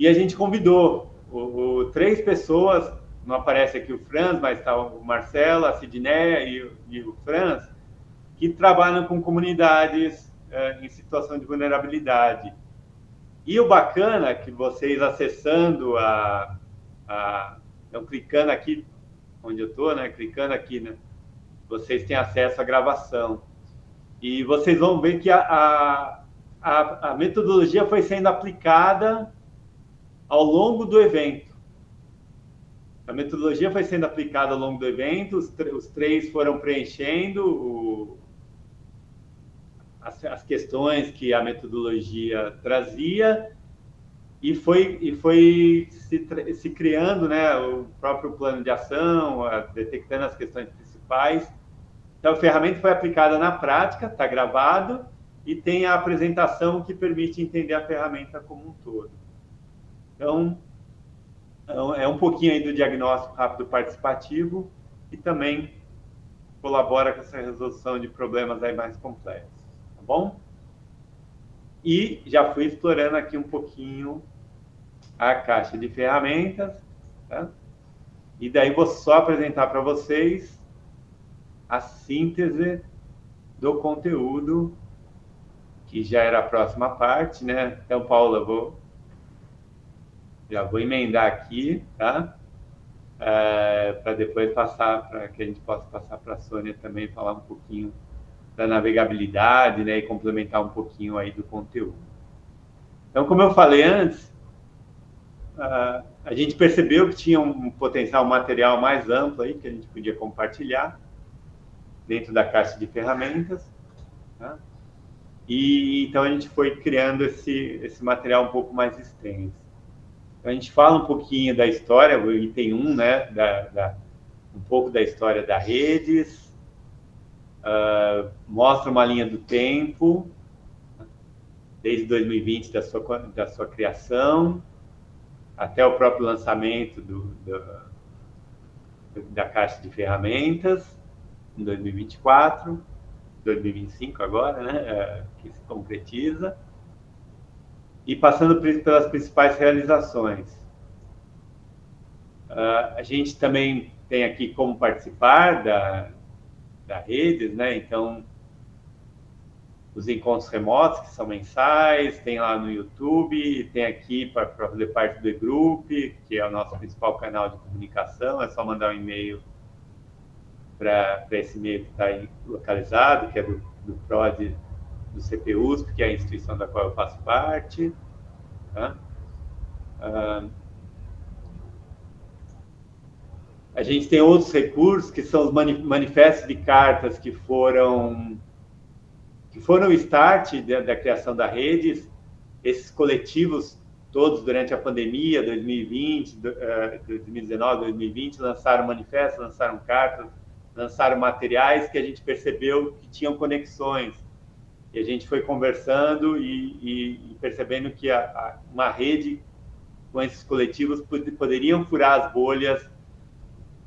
a gente convidou 3 pessoas, não aparece aqui o Franz, mas está o Marcelo, a Sidneia e o Franz, que trabalham com comunidades em situação de vulnerabilidade. E o bacana é que vocês acessando então, clicando aqui onde eu estou, né? Clicando aqui, né? Vocês têm acesso à gravação. E vocês vão ver que a metodologia foi sendo aplicada ao longo do evento. A metodologia foi sendo aplicada ao longo do evento, os 3 foram preenchendo as questões que a metodologia trazia e foi se criando, né, o próprio plano de ação, detectando as questões principais. Então, a ferramenta foi aplicada na prática, está gravado, e tem a apresentação que permite entender a ferramenta como um todo. Então, é um pouquinho aí do diagnóstico rápido participativo e também colabora com essa resolução de problemas aí mais complexos, tá bom? E já fui explorando aqui um pouquinho a caixa de ferramentas, tá? E daí vou só apresentar para vocês a síntese do conteúdo, que já era a próxima parte, né? Então, Paula, já vou emendar aqui, tá? Para depois passar, para que a gente possa passar para a Sônia também, falar um pouquinho da navegabilidade, né? E complementar um pouquinho aí do conteúdo. Então, como eu falei antes, a gente percebeu que tinha um potencial material mais amplo aí, que a gente podia compartilhar dentro da caixa de ferramentas, tá? E então a gente foi criando esse material um pouco mais extenso. A gente fala um pouquinho da história, o item 1, né, um pouco da história da Redes, mostra uma linha do tempo, desde 2020 da sua criação, até o próprio lançamento da Caixa de Ferramentas, em 2024, 2025 agora, né, que se concretiza, e passando pelas principais realizações. A gente também tem aqui como participar da Redes, né, então, os encontros remotos, que são mensais, tem lá no YouTube, tem aqui para fazer parte do e-group, que é o nosso principal canal de comunicação, é só mandar um e-mail para esse e-mail que está aí localizado, que é do PROD do CPUSP, que é a instituição da qual eu faço parte. Tá? A gente tem outros recursos, que são os manifestos de cartas que foram o start da criação da Redes. Esses coletivos todos durante a pandemia, 2020, 2019, 2020, lançaram manifestos, lançaram cartas, lançaram materiais que a gente percebeu que tinham conexões. E a gente foi conversando e percebendo que uma rede com esses coletivos poderiam furar as bolhas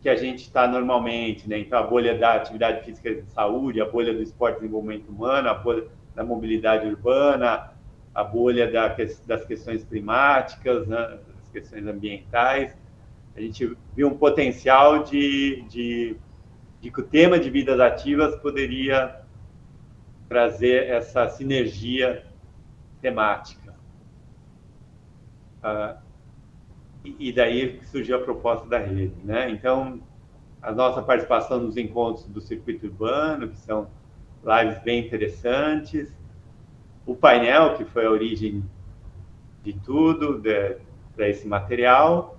que a gente está normalmente, né? Então, a bolha da atividade física e saúde, a bolha do esporte e desenvolvimento humano, a bolha da mobilidade urbana, a bolha das questões climáticas, né? Das questões ambientais. A gente viu um potencial de que o tema de vidas ativas poderia trazer essa sinergia temática. E daí surgiu a proposta da rede, né? Então, a nossa participação nos encontros do circuito urbano, que são lives bem interessantes, o painel, que foi a origem de tudo, para esse material,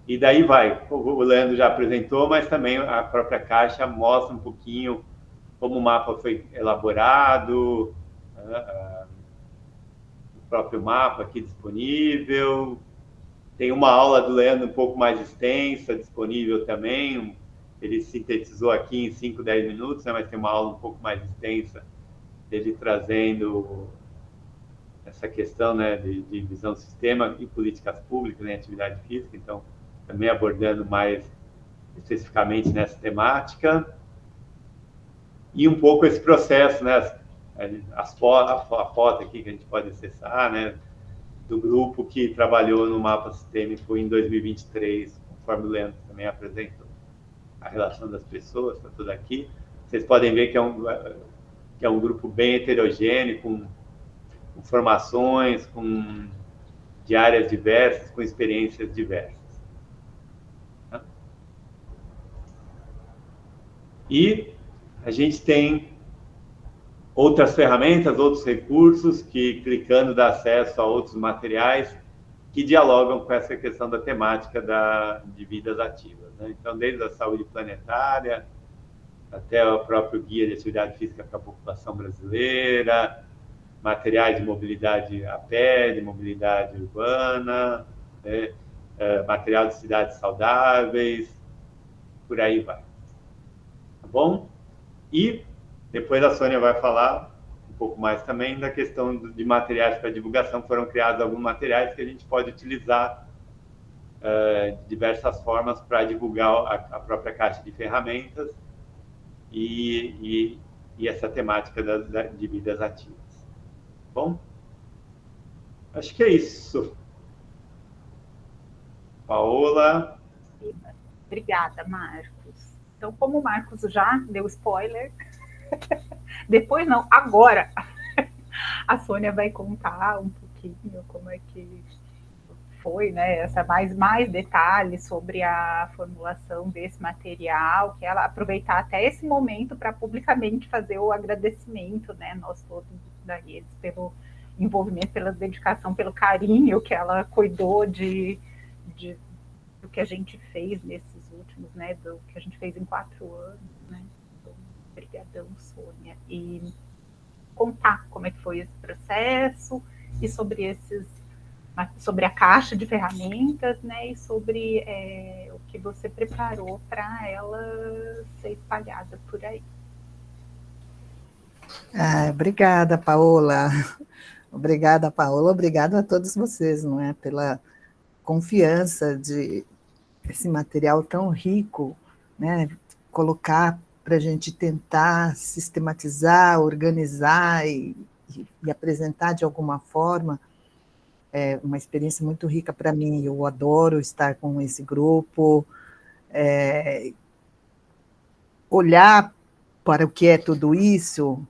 e daí vai. O Leandro já apresentou, mas também a própria Caixa mostra um pouquinho como o mapa foi elaborado, o próprio mapa aqui disponível. Tem uma aula do Leandro um pouco mais extensa, disponível também. Ele sintetizou aqui em 5, 10 minutos, né? Mas tem uma aula um pouco mais extensa dele trazendo essa questão, né, de visão do sistema e políticas públicas em atividade física. Então, também abordando mais especificamente nessa temática. E um pouco esse processo, né? A foto aqui que a gente pode acessar, né? Do grupo que trabalhou no mapa sistêmico em 2023, conforme o Leandro também apresentou. A relação das pessoas, está tudo aqui. Vocês podem ver que é um grupo bem heterogêneo, com formações, de áreas diversas, com experiências diversas. E a gente tem outras ferramentas, outros recursos que, clicando, dá acesso a outros materiais que dialogam com essa questão da temática de vidas ativas, né? Então, desde a saúde planetária até o próprio guia de atividade física para a população brasileira, materiais de mobilidade a pé, de mobilidade urbana, né? Material de cidades saudáveis, por aí vai. Tá bom? E depois a Sônia vai falar um pouco mais também da questão de materiais para divulgação. Foram criados alguns materiais que a gente pode utilizar de diversas formas para divulgar a própria caixa de ferramentas e essa temática de vidas ativas. Bom, acho que é isso. Paola. Obrigada, Marcos. Então, como o Marcos já deu spoiler, depois não, agora a Sônia vai contar um pouquinho como é que foi, né, mais detalhes sobre a formulação desse material, que ela aproveitar até esse momento para publicamente fazer o agradecimento, né, nós todos da Redes, pelo envolvimento, pela dedicação, pelo carinho que ela cuidou do que a gente fez nesses últimos, né, do que a gente fez em 4 anos, né. Obrigadão, Sônia. E contar como é que foi esse processo e sobre a caixa de ferramentas, né, e sobre o que você preparou para ela ser espalhada por aí. Obrigada, Paola. Obrigada, Paola. Obrigado a todos vocês, não é, pela confiança de esse material tão rico né, colocar para a gente tentar sistematizar, organizar e apresentar de alguma forma. É uma experiência muito rica para mim. Eu adoro estar com esse grupo, olhar para o que é tudo isso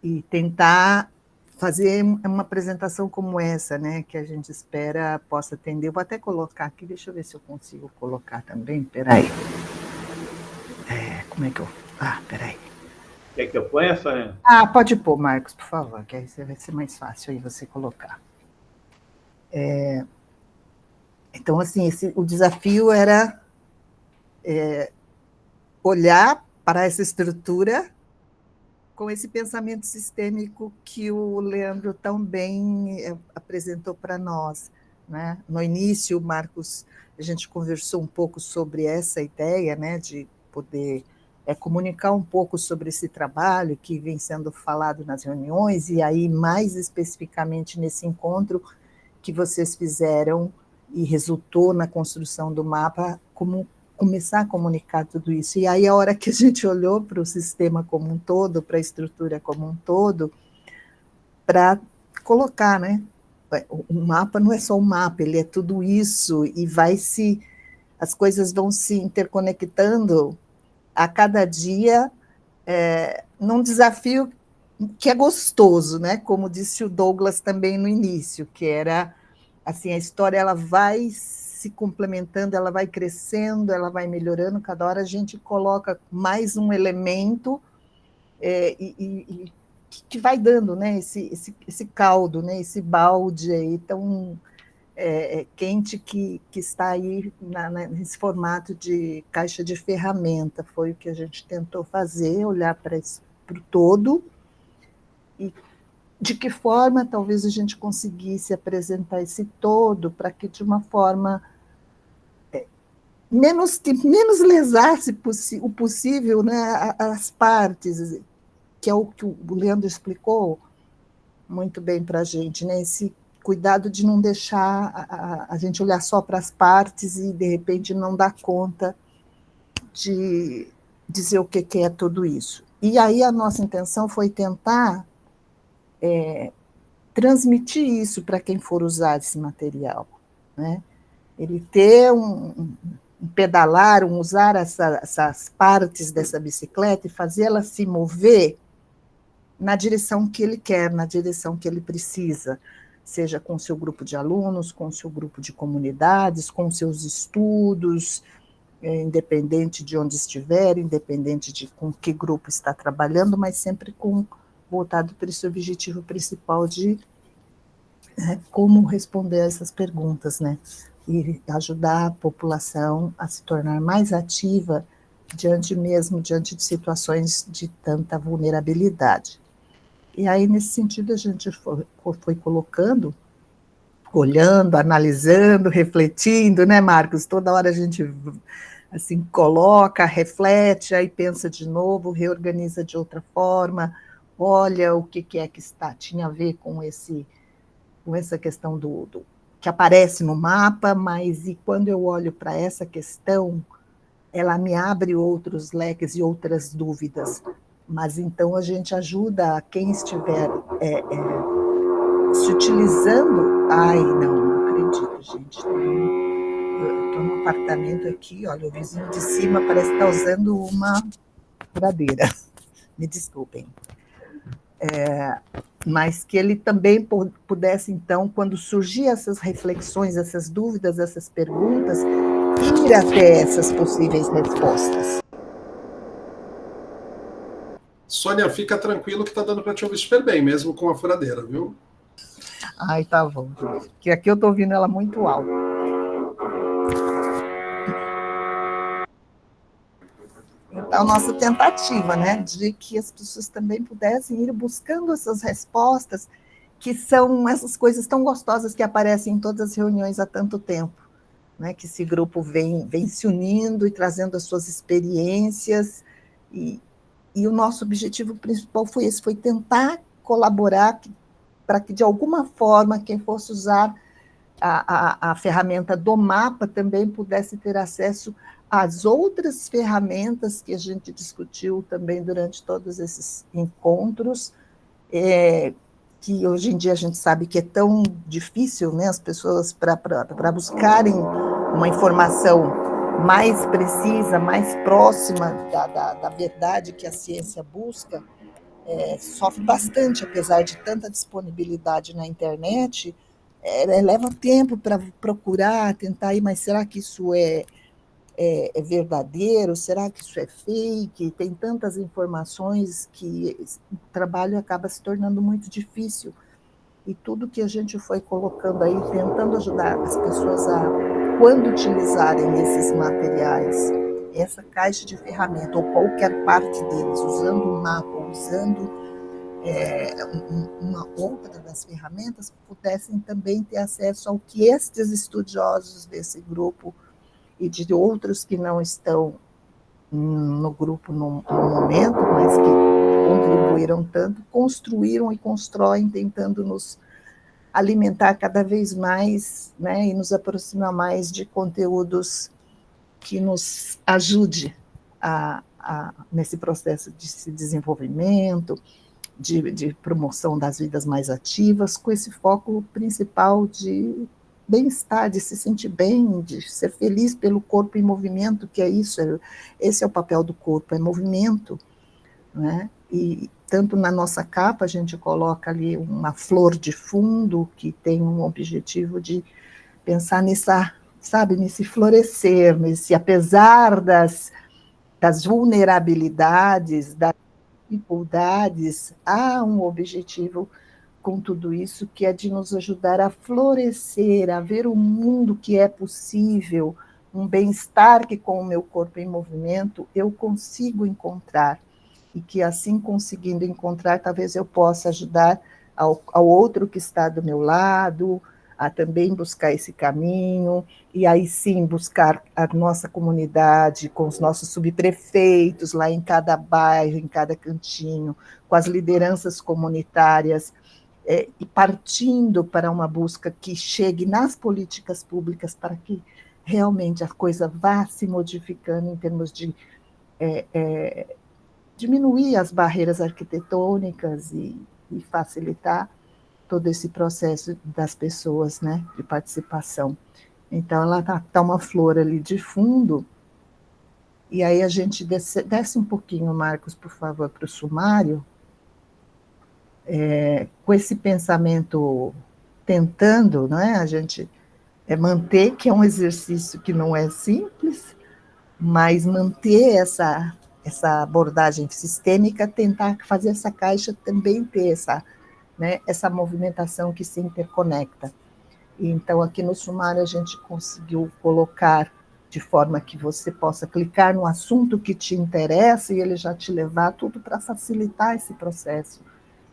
e tentar fazer uma apresentação como essa, né, que a gente espera possa atender. Eu vou até colocar aqui, deixa eu ver se eu consigo colocar também, peraí. Como é que eu... peraí. Quer que eu ponha, Sônia? Pode pôr, Marcos, por favor, que aí vai ser mais fácil aí você colocar. Então, assim, o desafio era olhar para essa estrutura com esse pensamento sistêmico que o Leandro tão bem apresentou para nós, né? No início, Marcos, a gente conversou um pouco sobre essa ideia, né, de poder comunicar um pouco sobre esse trabalho que vem sendo falado nas reuniões, e aí, mais especificamente, nesse encontro que vocês fizeram e resultou na construção do mapa, como começar a comunicar tudo isso. E aí, a hora que a gente olhou para o sistema como um todo, para a estrutura como um todo, para colocar, né? O mapa não é só um mapa, ele é tudo isso, e as coisas vão se interconectando a cada dia, num desafio que é gostoso, né? Como disse o Douglas também no início, que era assim, a história ela vai se complementando, ela vai crescendo, ela vai melhorando, cada hora a gente coloca mais um elemento que vai dando, né, esse caldo, né, esse balde aí tão quente que está aí nesse formato de caixa de ferramenta. Foi o que a gente tentou fazer, olhar para o todo e de que forma talvez a gente conseguisse apresentar esse todo para que, de uma forma menos lesasse o possível, né, as partes, que é o que o Leandro explicou muito bem para a gente, né, esse cuidado de não deixar a gente olhar só para as partes e, de repente, não dar conta de dizer o que é tudo isso. E aí a nossa intenção foi tentar transmitir isso para quem for usar esse material, né? Ele ter um pedalar, usar essas partes dessa bicicleta e fazer ela se mover na direção que ele quer, na direção que ele precisa, seja com o seu grupo de alunos, com o seu grupo de comunidades, com seus estudos, independente de onde estiver, independente de com que grupo está trabalhando, mas sempre voltado para esse objetivo principal de como responder a essas perguntas, né? E ajudar a população a se tornar mais ativa diante de situações de tanta vulnerabilidade. E aí, nesse sentido, a gente foi colocando, olhando, analisando, refletindo, né, Marcos? Toda hora a gente assim coloca, reflete, aí pensa de novo, reorganiza de outra forma, olha o que é que tinha a ver com essa questão que aparece no mapa, mas e quando eu olho para essa questão, ela me abre outros leques e outras dúvidas. Mas então a gente ajuda quem estiver se utilizando. Ai, não acredito, gente. Eu estou num apartamento aqui, olha, o vizinho de cima parece que está usando uma furadeira. Me desculpem. Mas que ele também pudesse, então, quando surgir essas reflexões, essas dúvidas, essas perguntas, ir até essas possíveis respostas. Sônia, fica tranquilo que está dando para te ouvir super bem, mesmo com a furadeira, viu? Ai, tá bom. Porque aqui eu estou ouvindo ela muito alto. Então, a nossa tentativa, né, de que as pessoas também pudessem ir buscando essas respostas, que são essas coisas tão gostosas que aparecem em todas as reuniões há tanto tempo, né, que esse grupo vem se unindo e trazendo as suas experiências, e o nosso objetivo principal foi esse, foi tentar colaborar para que, de alguma forma, quem fosse usar a ferramenta do mapa também pudesse ter acesso às outras ferramentas que a gente discutiu também durante todos esses encontros, que hoje em dia a gente sabe que é tão difícil, né, as pessoas para buscarem uma informação mais precisa, mais próxima da verdade que a ciência busca, sofre bastante, apesar de tanta disponibilidade na internet, leva tempo para procurar, tentar ir, mas será que isso é verdadeiro? Será que isso é fake? Tem tantas informações que o trabalho acaba se tornando muito difícil. E tudo que a gente foi colocando aí, tentando ajudar as pessoas a, quando utilizarem esses materiais, essa caixa de ferramenta, ou qualquer parte deles, usando um mapa, usando uma outra das ferramentas, pudessem também ter acesso ao que estes estudiosos desse grupo e de outros que não estão no grupo no momento, mas que contribuíram tanto, construíram e constroem, tentando nos alimentar cada vez mais, né, e nos aproximar mais de conteúdos que nos ajude nesse processo de desenvolvimento, de promoção das vidas mais ativas, com esse foco principal de bem-estar, de se sentir bem, de ser feliz pelo corpo em movimento, que é isso, esse é o papel do corpo, é movimento, né? E tanto na nossa capa a gente coloca ali uma flor de fundo que tem um objetivo de pensar nesse florescer, apesar das vulnerabilidades, das dificuldades, há um objetivo com tudo isso, que é de nos ajudar a florescer, a ver o mundo que é possível, um bem-estar que com o meu corpo em movimento eu consigo encontrar, e que assim conseguindo encontrar, talvez eu possa ajudar ao outro que está do meu lado, a também buscar esse caminho, e aí sim buscar a nossa comunidade, com os nossos subprefeitos, lá em cada bairro, em cada cantinho, com as lideranças comunitárias, e partindo para uma busca que chegue nas políticas públicas para que realmente a coisa vá se modificando em termos de diminuir as barreiras arquitetônicas e facilitar todo esse processo das pessoas, né, de participação. Então, ela tá uma flor ali de fundo, e aí a gente desce um pouquinho, Marcos, por favor, para o sumário, com esse pensamento tentando, né, a gente manter, que é um exercício que não é simples, mas manter essa abordagem sistêmica, tentar fazer essa caixa também ter essa movimentação que se interconecta. Então, aqui no sumário, a gente conseguiu colocar de forma que você possa clicar no assunto que te interessa e ele já te levar tudo para facilitar esse processo,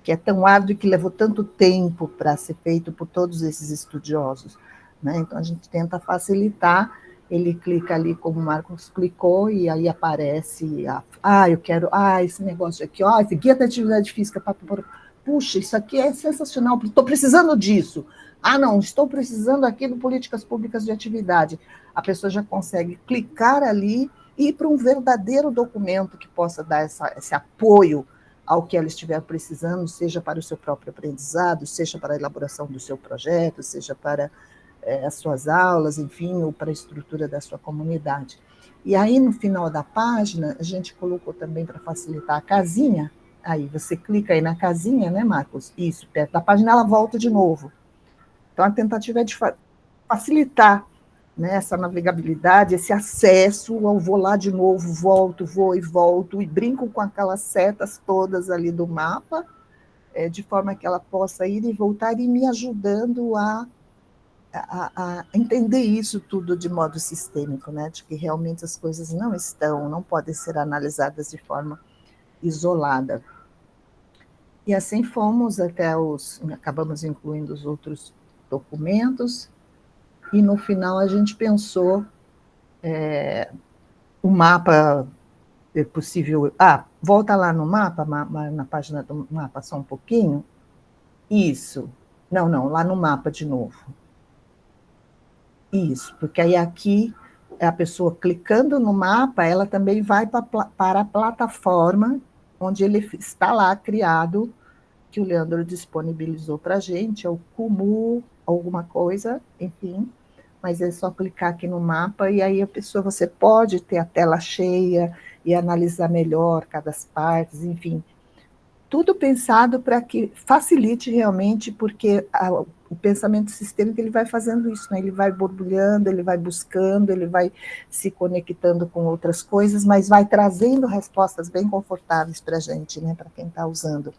que é tão árduo e que levou tanto tempo para ser feito por todos esses estudiosos, né? Então, a gente tenta facilitar, ele clica ali como o Marcos clicou, e aí aparece, eu quero, esse negócio aqui, esse guia da atividade física, puxa, isso aqui é sensacional, estou precisando disso. Não, estou precisando aqui de políticas públicas de atividade. A pessoa já consegue clicar ali e ir para um verdadeiro documento que possa dar esse apoio ao que ela estiver precisando, seja para o seu próprio aprendizado, seja para a elaboração do seu projeto, seja para as suas aulas, enfim, ou para a estrutura da sua comunidade. E aí, no final da página, a gente colocou também, para facilitar, a casinha. Aí você clica aí na casinha, né, Marcos? Isso, perto da página, ela volta de novo. Então, a tentativa é de facilitar, né, essa navegabilidade, esse acesso, eu vou lá de novo, vou e volto, e brinco com aquelas setas todas ali do mapa, de forma que ela possa ir e voltar e me ajudando a entender isso tudo de modo sistêmico, né, de que realmente as coisas não podem ser analisadas de forma isolada. E assim fomos até acabamos incluindo os outros documentos, e no final a gente pensou o mapa possível. Volta lá no mapa, na página do mapa só um pouquinho. Isso. Não, lá no mapa de novo. Isso, porque aí aqui, a pessoa clicando no mapa, ela também vai para a plataforma onde ele está lá criado, que o Leandro disponibilizou para a gente, é o Kumu, alguma coisa, enfim, mas é só clicar aqui no mapa e aí a pessoa, você pode ter a tela cheia e analisar melhor cada parte, enfim, tudo pensado para que facilite realmente, porque o pensamento sistêmico ele vai fazendo isso, né? Ele vai borbulhando, ele vai buscando, ele vai se conectando com outras coisas, mas vai trazendo respostas bem confortáveis para a gente, né? Para quem está usando.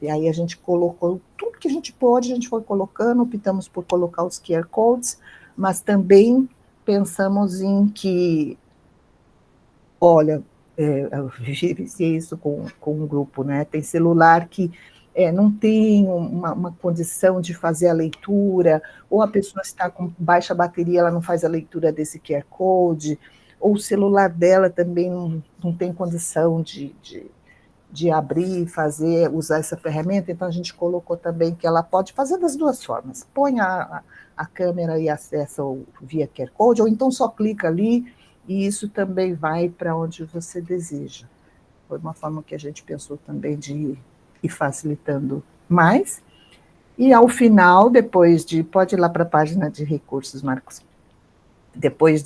E aí a gente colocou tudo que a gente pôde, a gente foi colocando, optamos por colocar os QR Codes, mas também pensamos em que, olha, eu vivenciei isso com um grupo, né? Tem celular que não tem uma condição de fazer a leitura, ou a pessoa está com baixa bateria, ela não faz a leitura desse QR Code, ou o celular dela também não tem condição de abrir, fazer, usar essa ferramenta, então a gente colocou também que ela pode fazer das duas formas, põe a câmera e acessa via QR Code, ou então só clica ali, e isso também vai para onde você deseja. Foi uma forma que a gente pensou também de ir facilitando mais, e ao final, depois pode ir lá para a página de recursos, Marcos, depois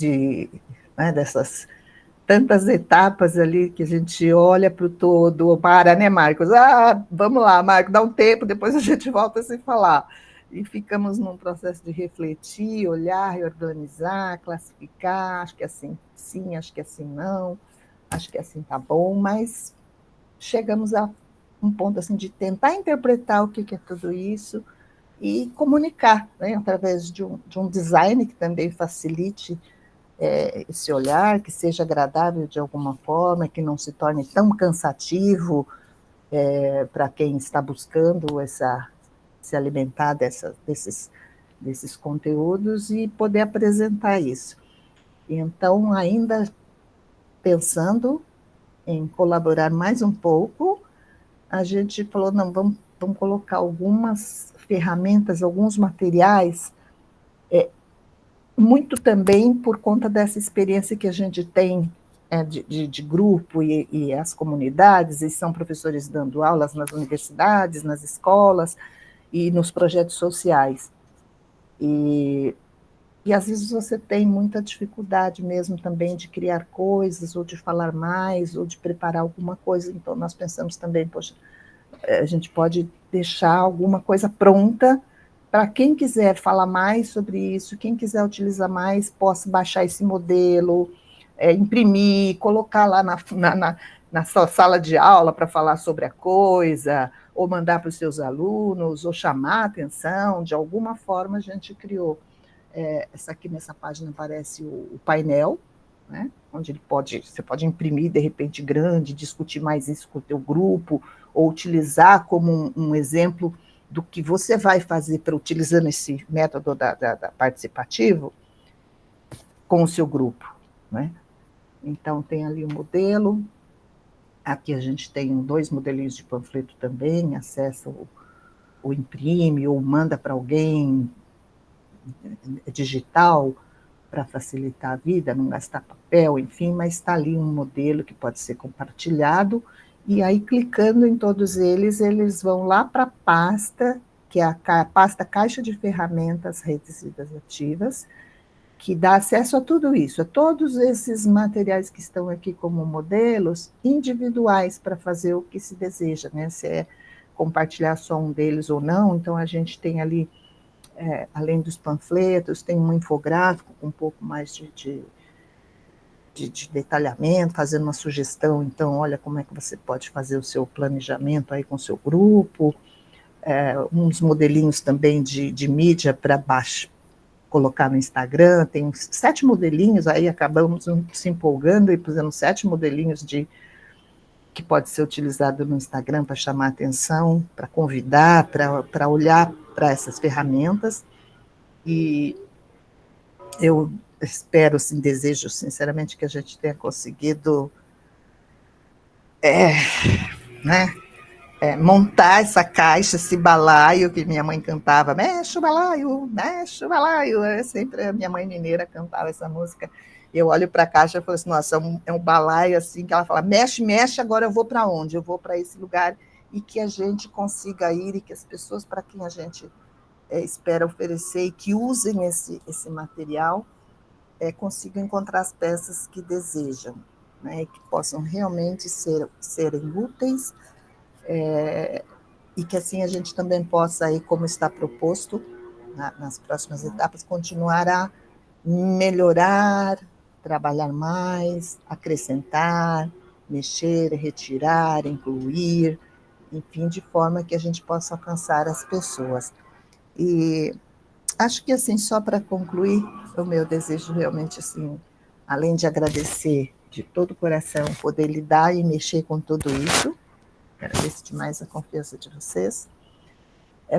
dessas tantas etapas ali que a gente olha para o todo, né, Marcos? Vamos lá, Marcos, dá um tempo, depois a gente volta a se falar. E ficamos num processo de refletir, olhar, reorganizar, classificar, acho que assim sim, acho que assim não, acho que assim tá bom, mas chegamos a um ponto assim de tentar interpretar o que é tudo isso e comunicar, né, através de um design que também facilite esse olhar, que seja agradável de alguma forma, que não se torne tão cansativo para quem está buscando se alimentar desses conteúdos e poder apresentar isso. Então, ainda pensando em colaborar mais um pouco, a gente falou, não, vamos colocar algumas ferramentas, alguns materiais, muito também por conta dessa experiência que a gente tem de grupo e as comunidades, e são professores dando aulas nas universidades, nas escolas e nos projetos sociais. E às vezes você tem muita dificuldade mesmo também de criar coisas, ou de falar mais, ou de preparar alguma coisa. Então, nós pensamos também, poxa, a gente pode deixar alguma coisa pronta para quem quiser falar mais sobre isso, quem quiser utilizar mais, possa baixar esse modelo, imprimir, colocar lá na sua sala de aula para falar sobre a coisa, ou mandar para os seus alunos, ou chamar a atenção. De alguma forma, a gente criou. Essa aqui nessa página aparece o painel, né, onde você pode imprimir, de repente, grande, discutir mais isso com o teu grupo, ou utilizar como um exemplo do que você vai fazer utilizando esse método participativo com o seu grupo, né? Então, tem ali o modelo, aqui a gente tem 2 modelinhos de panfleto também, acessa ou imprime, ou manda para alguém digital, para facilitar a vida, não gastar papel, enfim, mas está ali um modelo que pode ser compartilhado, e aí clicando em todos eles vão lá para a pasta, que é a pasta Caixa de Ferramentas Redes Vidas Ativas, que dá acesso a tudo isso, a todos esses materiais que estão aqui como modelos individuais para fazer o que se deseja, né? Se é compartilhar só um deles ou não, então a gente tem ali, além dos panfletos, tem um infográfico com um pouco mais de detalhamento, fazendo uma sugestão, então, olha como é que você pode fazer o seu planejamento aí com o seu grupo, uns modelinhos também de mídia para baixo, colocar no Instagram, tem uns 7 modelinhos, aí acabamos se empolgando e fazendo 7 modelinhos que pode ser utilizado no Instagram para chamar atenção, para convidar, para olhar para essas ferramentas, e eu espero, assim, desejo sinceramente que a gente tenha conseguido montar essa caixa, esse balaio que minha mãe cantava, mexe o balaio, mexe o balaio. Sempre a minha mãe mineira cantava essa música. Eu olho para a caixa e falo assim, nossa, é um balaio assim, que ela fala, mexe, mexe, agora eu vou para onde? Eu vou para esse lugar, e que a gente consiga ir, e que as pessoas para quem a gente espera oferecer e que usem esse material consigam encontrar as peças que desejam, né, e que possam realmente serem úteis, e que assim a gente também possa, aí, como está proposto nas próximas etapas, continuar a melhorar, trabalhar mais, acrescentar, mexer, retirar, incluir, enfim, de forma que a gente possa alcançar as pessoas. E acho que, assim, só para concluir, o meu desejo realmente, assim, além de agradecer de todo o coração poder lidar e mexer com tudo isso, agradeço demais a confiança de vocês,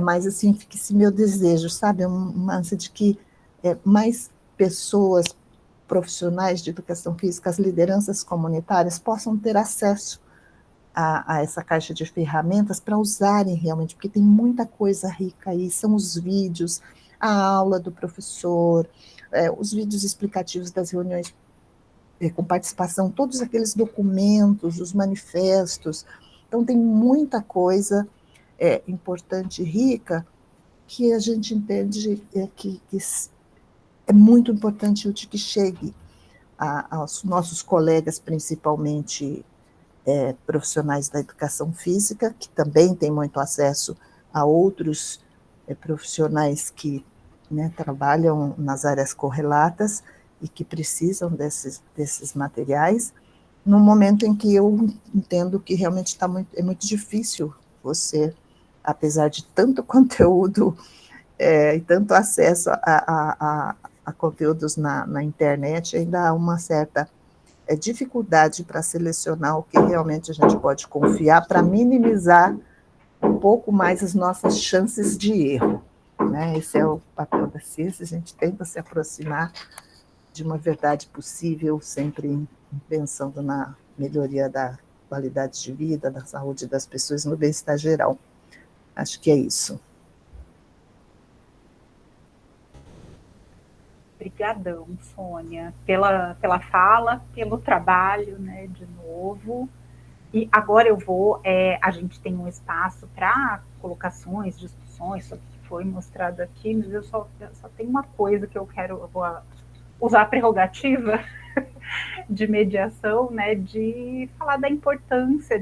mais assim, que esse meu desejo, sabe, uma ânsia de que mais pessoas, profissionais de educação física, as lideranças comunitárias, possam ter acesso a essa caixa de ferramentas para usarem realmente, porque tem muita coisa rica aí, são os vídeos, a aula do professor, os vídeos explicativos das reuniões com participação, todos aqueles documentos, os manifestos. Então, tem muita coisa importante e rica que a gente entende que é muito importante que chegue aos nossos colegas, principalmente profissionais da educação física, que também têm muito acesso a outros profissionais que, né, trabalham nas áreas correlatas e que precisam desses materiais, no momento em que eu entendo que realmente é muito difícil você, apesar de tanto conteúdo e tanto acesso a conteúdos na internet, ainda há uma certa dificuldade para selecionar o que realmente a gente pode confiar, para minimizar um pouco mais as nossas chances de erro, né? Esse é o papel da ciência, a gente tenta se aproximar de uma verdade possível, sempre pensando na melhoria da qualidade de vida, da saúde das pessoas, no bem-estar geral. Acho que é isso. Obrigadão, Sônia, pela fala, pelo trabalho, né, de novo. E agora a gente tem um espaço para colocações, discussões sobre o que foi mostrado aqui, mas eu só tenho uma coisa que eu vou usar a prerrogativa de mediação, né, de falar da importância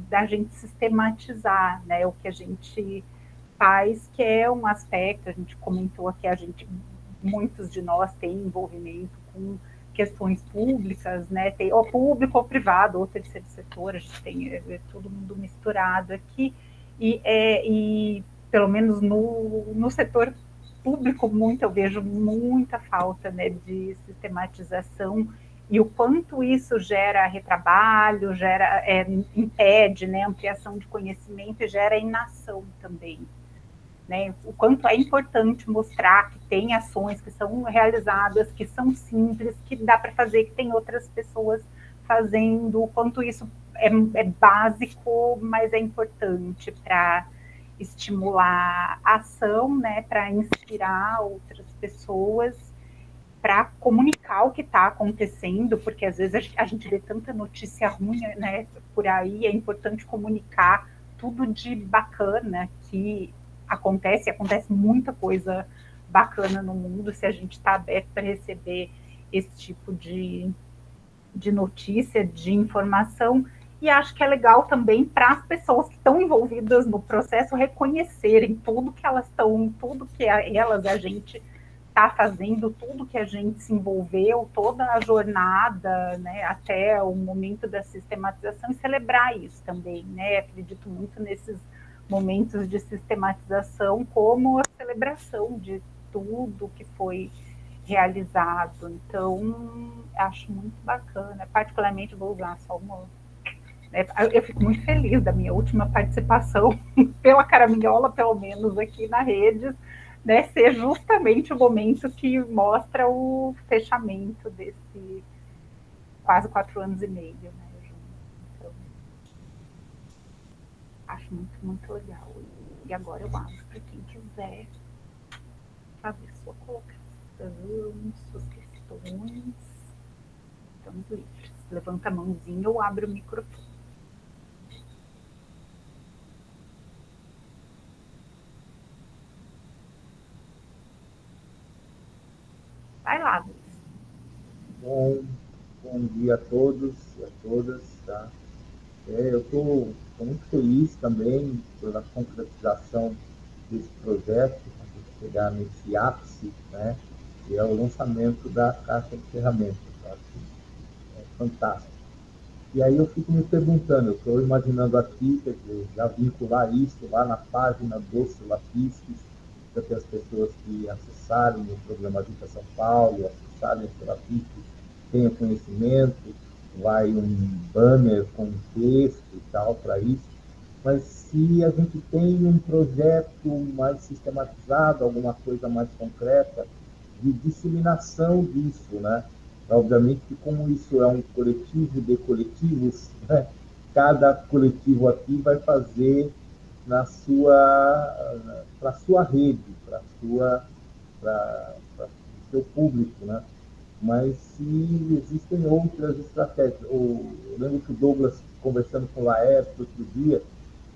da gente sistematizar, né, o que a gente faz, que é um aspecto, a gente comentou aqui, muitos de nós têm envolvimento com questões públicas, né, tem ou público ou privado, ou terceiro setor, a gente tem todo mundo misturado aqui, e pelo menos no setor público, eu vejo muita falta, né, de sistematização, e o quanto isso gera retrabalho, impede, né, ampliação de conhecimento e gera inação também. Né, o quanto é importante mostrar que tem ações que são realizadas, que são simples, que dá para fazer, que tem outras pessoas fazendo, o quanto isso é básico, mas é importante para estimular a ação, né, para inspirar outras pessoas, para comunicar o que está acontecendo, porque às vezes a gente vê tanta notícia ruim, né, por aí, é importante comunicar tudo de bacana que acontece muita coisa bacana no mundo, se a gente está aberto para receber esse tipo de notícia, de informação, e acho que é legal também para as pessoas que estão envolvidas no processo reconhecerem tudo que elas estão, tudo que a gente está fazendo, tudo que a gente se envolveu, toda a jornada, né, até o momento da sistematização, e celebrar isso também, né? Acredito muito nesses momentos de sistematização como a celebração de tudo que foi realizado. Então, acho muito bacana. Particularmente, vou usar só uma... Né, eu fico muito feliz da minha última participação pela Caraminhola, pelo menos aqui na rede, né, ser justamente o momento que mostra o fechamento desse quase 4 anos e meio. Né, então, Acho muito, muito legal. E agora eu abro para quem quiser fazer sua colocação, suas questões. Estamos livres. Levanta a mãozinha ou abre o microfone. Vai lá, Luiz. Bom dia a todos e a todas, tá? Eu estou muito feliz também pela concretização desse projeto, a gente chegar nesse ápice, né? Que é o lançamento da caixa de ferramentas. Tá? É fantástico. E aí eu fico me perguntando, eu estou imaginando aqui, quer dizer, já vincular isso lá na página do Sulafisques, para que as pessoas que acessarem o programa Vita São Paulo, acessarem o Sulafisques, tenham conhecimento, vai um banner com um texto e tal para isso, mas se a gente tem um projeto mais sistematizado, alguma coisa mais concreta, de disseminação disso, né? Obviamente que como isso é um coletivo de coletivos, né? Cada coletivo aqui vai fazer para a sua rede, para o seu público, né? Mas se existem outras estratégias. Eu lembro que o Douglas, conversando com o Laércio outro dia,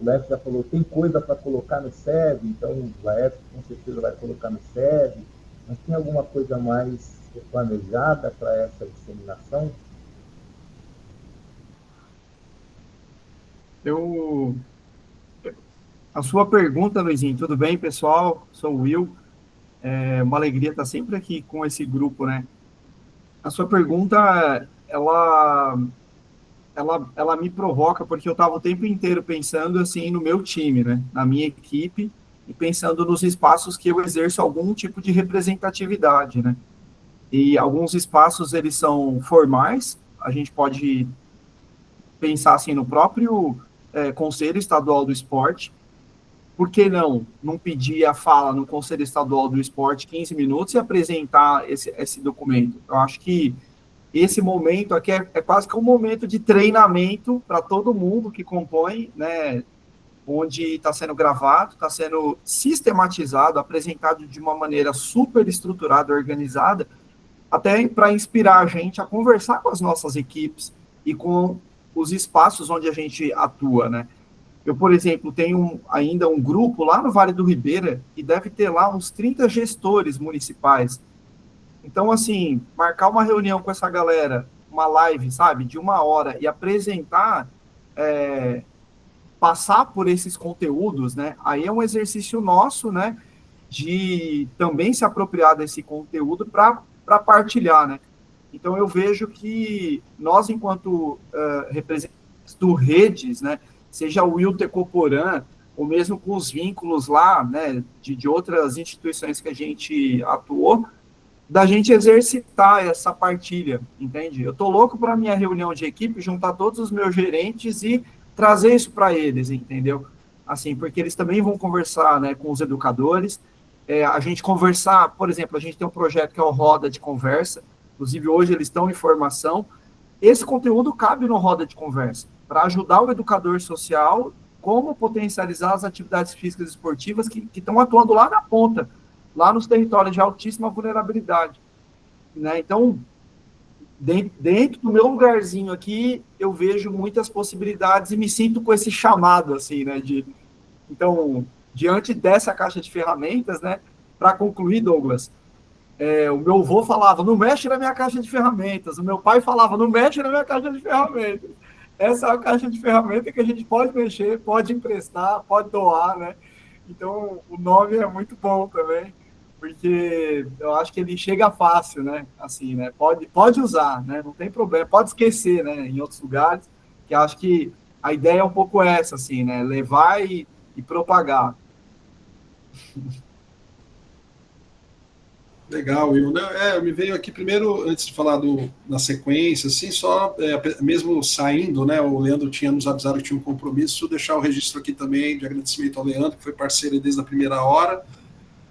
o Laércio já falou, tem coisa para colocar no SEB, então o Laércio com certeza vai colocar no SEB, mas tem alguma coisa mais planejada para essa disseminação? A sua pergunta, Luizinho, tudo bem, pessoal? Sou o Will. É uma alegria estar sempre aqui com esse grupo, né? A sua pergunta, ela me provoca, porque eu estava o tempo inteiro pensando assim no meu time, né? Na minha equipe, e pensando nos espaços que eu exerço algum tipo de representatividade, né? E alguns espaços, eles são formais, a gente pode pensar assim no próprio Conselho Estadual do Esporte. Por que não pedir a fala no Conselho Estadual do Esporte 15 minutos e apresentar esse documento? Eu acho que esse momento aqui é quase que um momento de treinamento para todo mundo que compõe, né, onde está sendo gravado, está sendo sistematizado, apresentado de uma maneira super estruturada, organizada, até para inspirar a gente a conversar com as nossas equipes e com os espaços onde a gente atua, né? Eu, por exemplo, tenho ainda um grupo lá no Vale do Ribeira que deve ter lá uns 30 gestores municipais. Então, assim, marcar uma reunião com essa galera, uma live, sabe, de 1 hora e apresentar, passar por esses conteúdos, né? Aí é um exercício nosso, né, de também se apropriar desse conteúdo para partilhar, né? Então, eu vejo que nós, enquanto representantes do Redes, né, seja o Wilter Coporã, ou mesmo com os vínculos lá, né, de outras instituições que a gente atuou, da gente exercitar essa partilha, entende? Eu tô louco para minha reunião de equipe, juntar todos os meus gerentes e trazer isso para eles, entendeu? Assim, porque eles também vão conversar, né, com os educadores, a gente conversar, por exemplo, a gente tem um projeto que é o Roda de Conversa, inclusive hoje eles estão em formação, esse conteúdo cabe no Roda de Conversa, para ajudar o educador social como potencializar as atividades físicas e esportivas que estão atuando lá na ponta, lá nos territórios de altíssima vulnerabilidade, né? Então, dentro do meu lugarzinho aqui, eu vejo muitas possibilidades e me sinto com esse chamado, assim, né? Então, diante dessa caixa de ferramentas, né? Para concluir, Douglas, o meu avô falava, não mexe na minha caixa de ferramentas, o meu pai falava, não mexe na minha caixa de ferramentas. Essa é a caixa de ferramentas que a gente pode mexer, pode emprestar, pode doar, né? Então, o nome é muito bom também, porque eu acho que ele chega fácil, né? Assim, né? Pode usar, né? Não tem problema, pode esquecer, né? Em outros lugares, que acho que a ideia é um pouco essa, assim, né? Levar e propagar. Legal, Will. Me veio aqui primeiro, antes de falar na sequência, assim, só mesmo saindo, né? O Leandro tinha nos avisado que tinha um compromisso, deixar o registro aqui também de agradecimento ao Leandro, que foi parceiro desde a primeira hora,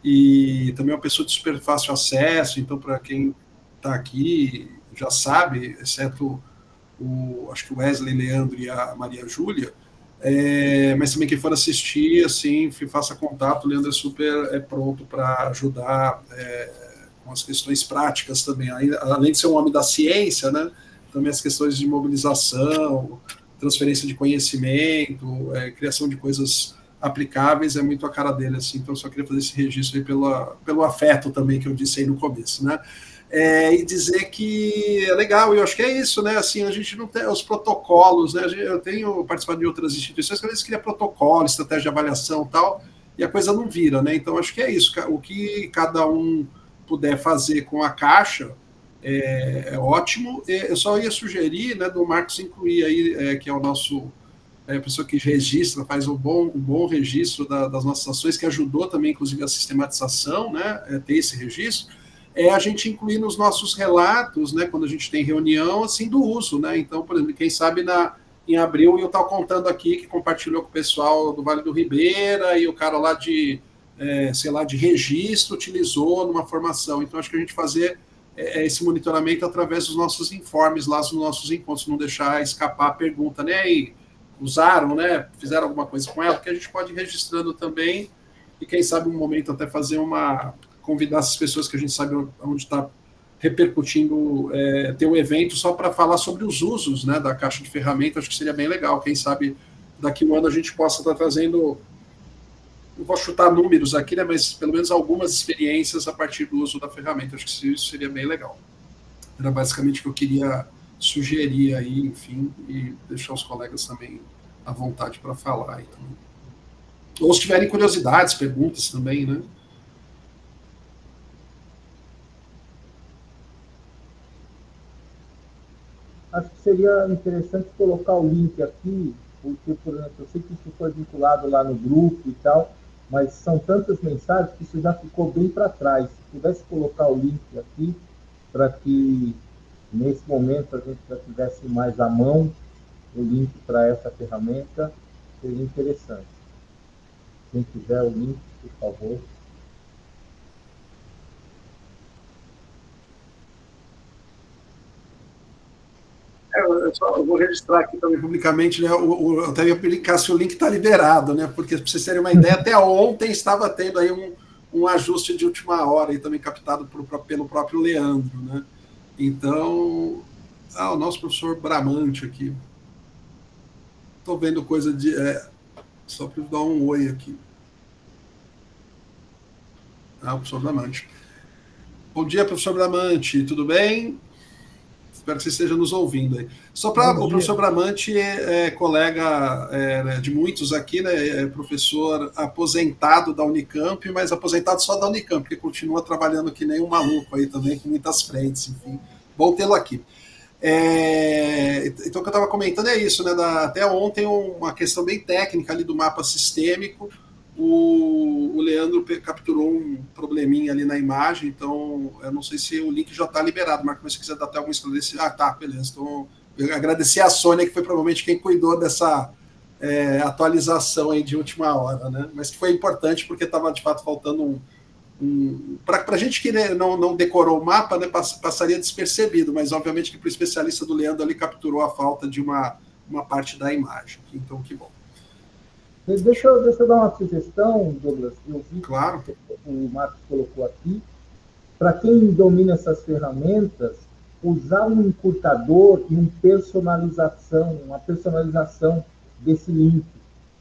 e também é uma pessoa de super fácil acesso, então, para quem está aqui, já sabe, exceto acho que o Wesley, Leandro e a Maria Júlia, Mas também quem for assistir, assim, faça contato, o Leandro é super pronto para ajudar com as questões práticas também, além de ser um homem da ciência, né, também as questões de mobilização, transferência de conhecimento, criação de coisas aplicáveis, é muito a cara dele, assim, então eu só queria fazer esse registro aí pelo afeto também que eu disse aí no começo, né. E dizer que é legal, e eu acho que é isso, né? Assim, a gente não tem os protocolos, né? Eu tenho participado de outras instituições que às vezes cria protocolo, estratégia de avaliação e tal, e a coisa não vira, né? Então, acho que é isso. O que cada um puder fazer com a caixa é ótimo. Eu só ia sugerir, né, do Marcos incluir aí, que é o nosso a pessoa que registra, faz um bom registro das nossas ações, que ajudou também, inclusive, a sistematização, né? Ter esse registro. A gente incluir nos nossos relatos, né, quando a gente tem reunião, assim, do uso, né? Então, por exemplo, quem sabe em abril eu estava contando aqui que compartilhou com o pessoal do Vale do Ribeira e o cara lá de registro utilizou numa formação. Então, acho que a gente fazer esse monitoramento através dos nossos informes lá, dos nossos encontros, não deixar escapar a pergunta, né? E usaram, né? Fizeram alguma coisa com ela, que a gente pode ir registrando também e quem sabe um momento até fazer convidar essas pessoas que a gente sabe onde está repercutindo, ter um evento só para falar sobre os usos, né, da caixa de ferramentas. Acho que seria bem legal. Quem sabe daqui a um ano a gente possa estar trazendo, não vou chutar números aqui, né, mas pelo menos algumas experiências a partir do uso da ferramenta. Acho que isso seria bem legal. Era basicamente o que eu queria sugerir aí, enfim, e deixar os colegas também à vontade para falar. Então. Ou se tiverem curiosidades, perguntas também, né? Acho que seria interessante colocar o link aqui, porque, por exemplo, eu sei que isso foi vinculado lá no grupo e tal, mas são tantas mensagens que isso já ficou bem para trás. Se pudesse colocar o link aqui, para que nesse momento a gente já tivesse mais à mão o link para essa ferramenta, seria interessante. Quem tiver o link, por favor. Eu vou registrar aqui também publicamente, né? Eu até ia publicar se o link está liberado, né? Porque, para vocês terem uma ideia, até ontem estava tendo aí um ajuste de última hora, aí também captado pelo próprio Leandro, né? Então, o nosso professor Bramante aqui. Estou vendo coisa de. Só para dar um oi aqui. O professor Bramante. Bom dia, professor Bramante, tudo bem? Espero que você esteja nos ouvindo aí. Só para o professor Bramante colega de muitos aqui, né? É professor aposentado da Unicamp, mas aposentado só da Unicamp, porque continua trabalhando que nem um maluco aí também, com muitas frentes, enfim. Bom tê-lo aqui. Então, o que eu estava comentando é isso, né? Até ontem, uma questão bem técnica ali do mapa sistêmico. O Leandro capturou um probleminha ali na imagem, então eu não sei se o link já está liberado, Marco, mas se quiser dar até algum esclarecimento. Tá, beleza. Então, eu agradecer a Sônia, que foi provavelmente quem cuidou dessa atualização aí de última hora, né? Mas que foi importante porque estava de fato faltando para a gente que não decorou o mapa, né, passaria despercebido, mas obviamente que para o especialista do Leandro ali capturou a falta de uma parte da imagem. Então, que bom. Deixa eu dar uma sugestão, Douglas. Eu vi claro. Que o Marcos colocou aqui. Para quem domina essas ferramentas, usar um encurtador e uma personalização desse link.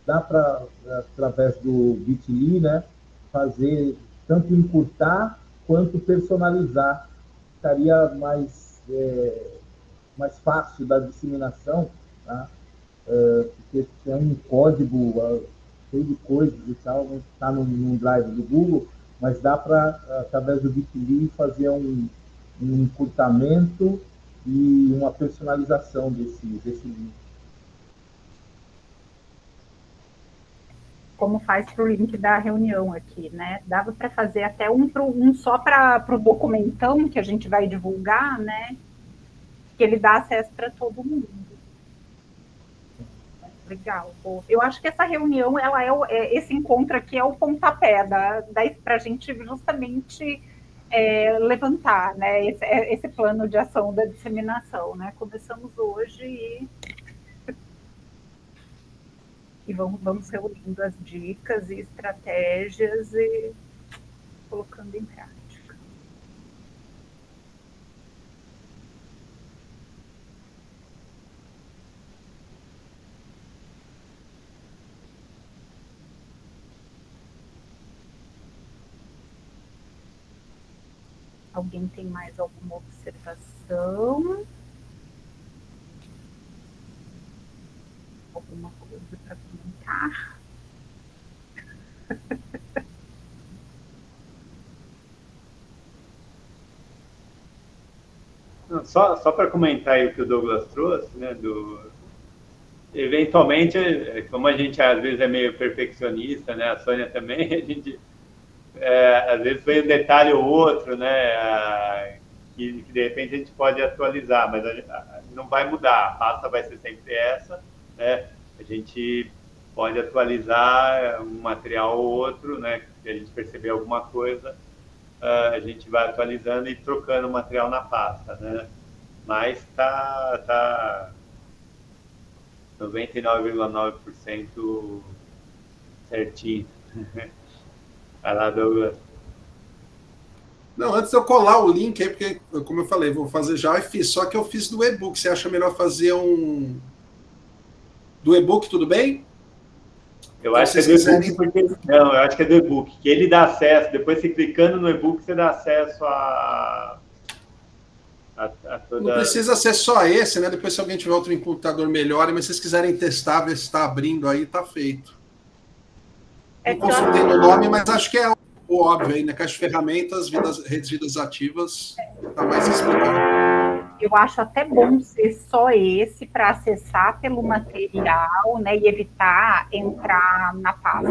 Dá para, através do Bitly, né, fazer tanto encurtar quanto personalizar. Ficaria mais fácil da disseminação, tá? Porque é um código cheio de coisas e tal, não está no drive do Google, mas dá para, através do Bitly, fazer um encurtamento e uma personalização desse link. Como faz para o link da reunião aqui, né? Dava para fazer até um só para o documentão que a gente vai divulgar, né? Que ele dá acesso para todo mundo. Legal. Eu acho que essa reunião, esse encontro aqui é o pontapé para a gente justamente levantar, né, esse plano de ação da disseminação, né? Começamos hoje e E vamos reunindo as dicas e estratégias e colocando em prática. Alguém tem mais alguma observação? Alguma coisa para comentar? Só para comentar aí o que o Douglas trouxe, né, eventualmente, como a gente às vezes é meio perfeccionista, né, a Sônia também, a gente às vezes vem um detalhe ou outro, né, que de repente a gente pode atualizar, mas não vai mudar, a pasta vai ser sempre essa, né, a gente pode atualizar um material ou outro, né, se a gente perceber alguma coisa, a gente vai atualizando e trocando o material na pasta, né, mas tá 99,9% certinho. Vai lá, Douglas. Não, antes de eu colar o link aí, porque, como eu falei, vou fazer já e fiz. Só que eu fiz do e-book. Você acha melhor fazer um... do e-book, tudo bem? Eu acho que é do e-book, porque... Não, eu acho que é do e-book, que ele dá acesso, depois você clicando no e-book, você dá acesso a toda... Não precisa ser só esse, né? Depois, se alguém tiver outro computador melhor, mas se vocês quiserem testar, ver se está abrindo aí, tá feito. Não consultei no nome, mas acho que é o óbvio aí, né? Caixa de ferramentas, redes vidas ativas, tá mais explicado. Eu acho até bom ser só esse para acessar pelo material, né? E evitar entrar na pasta.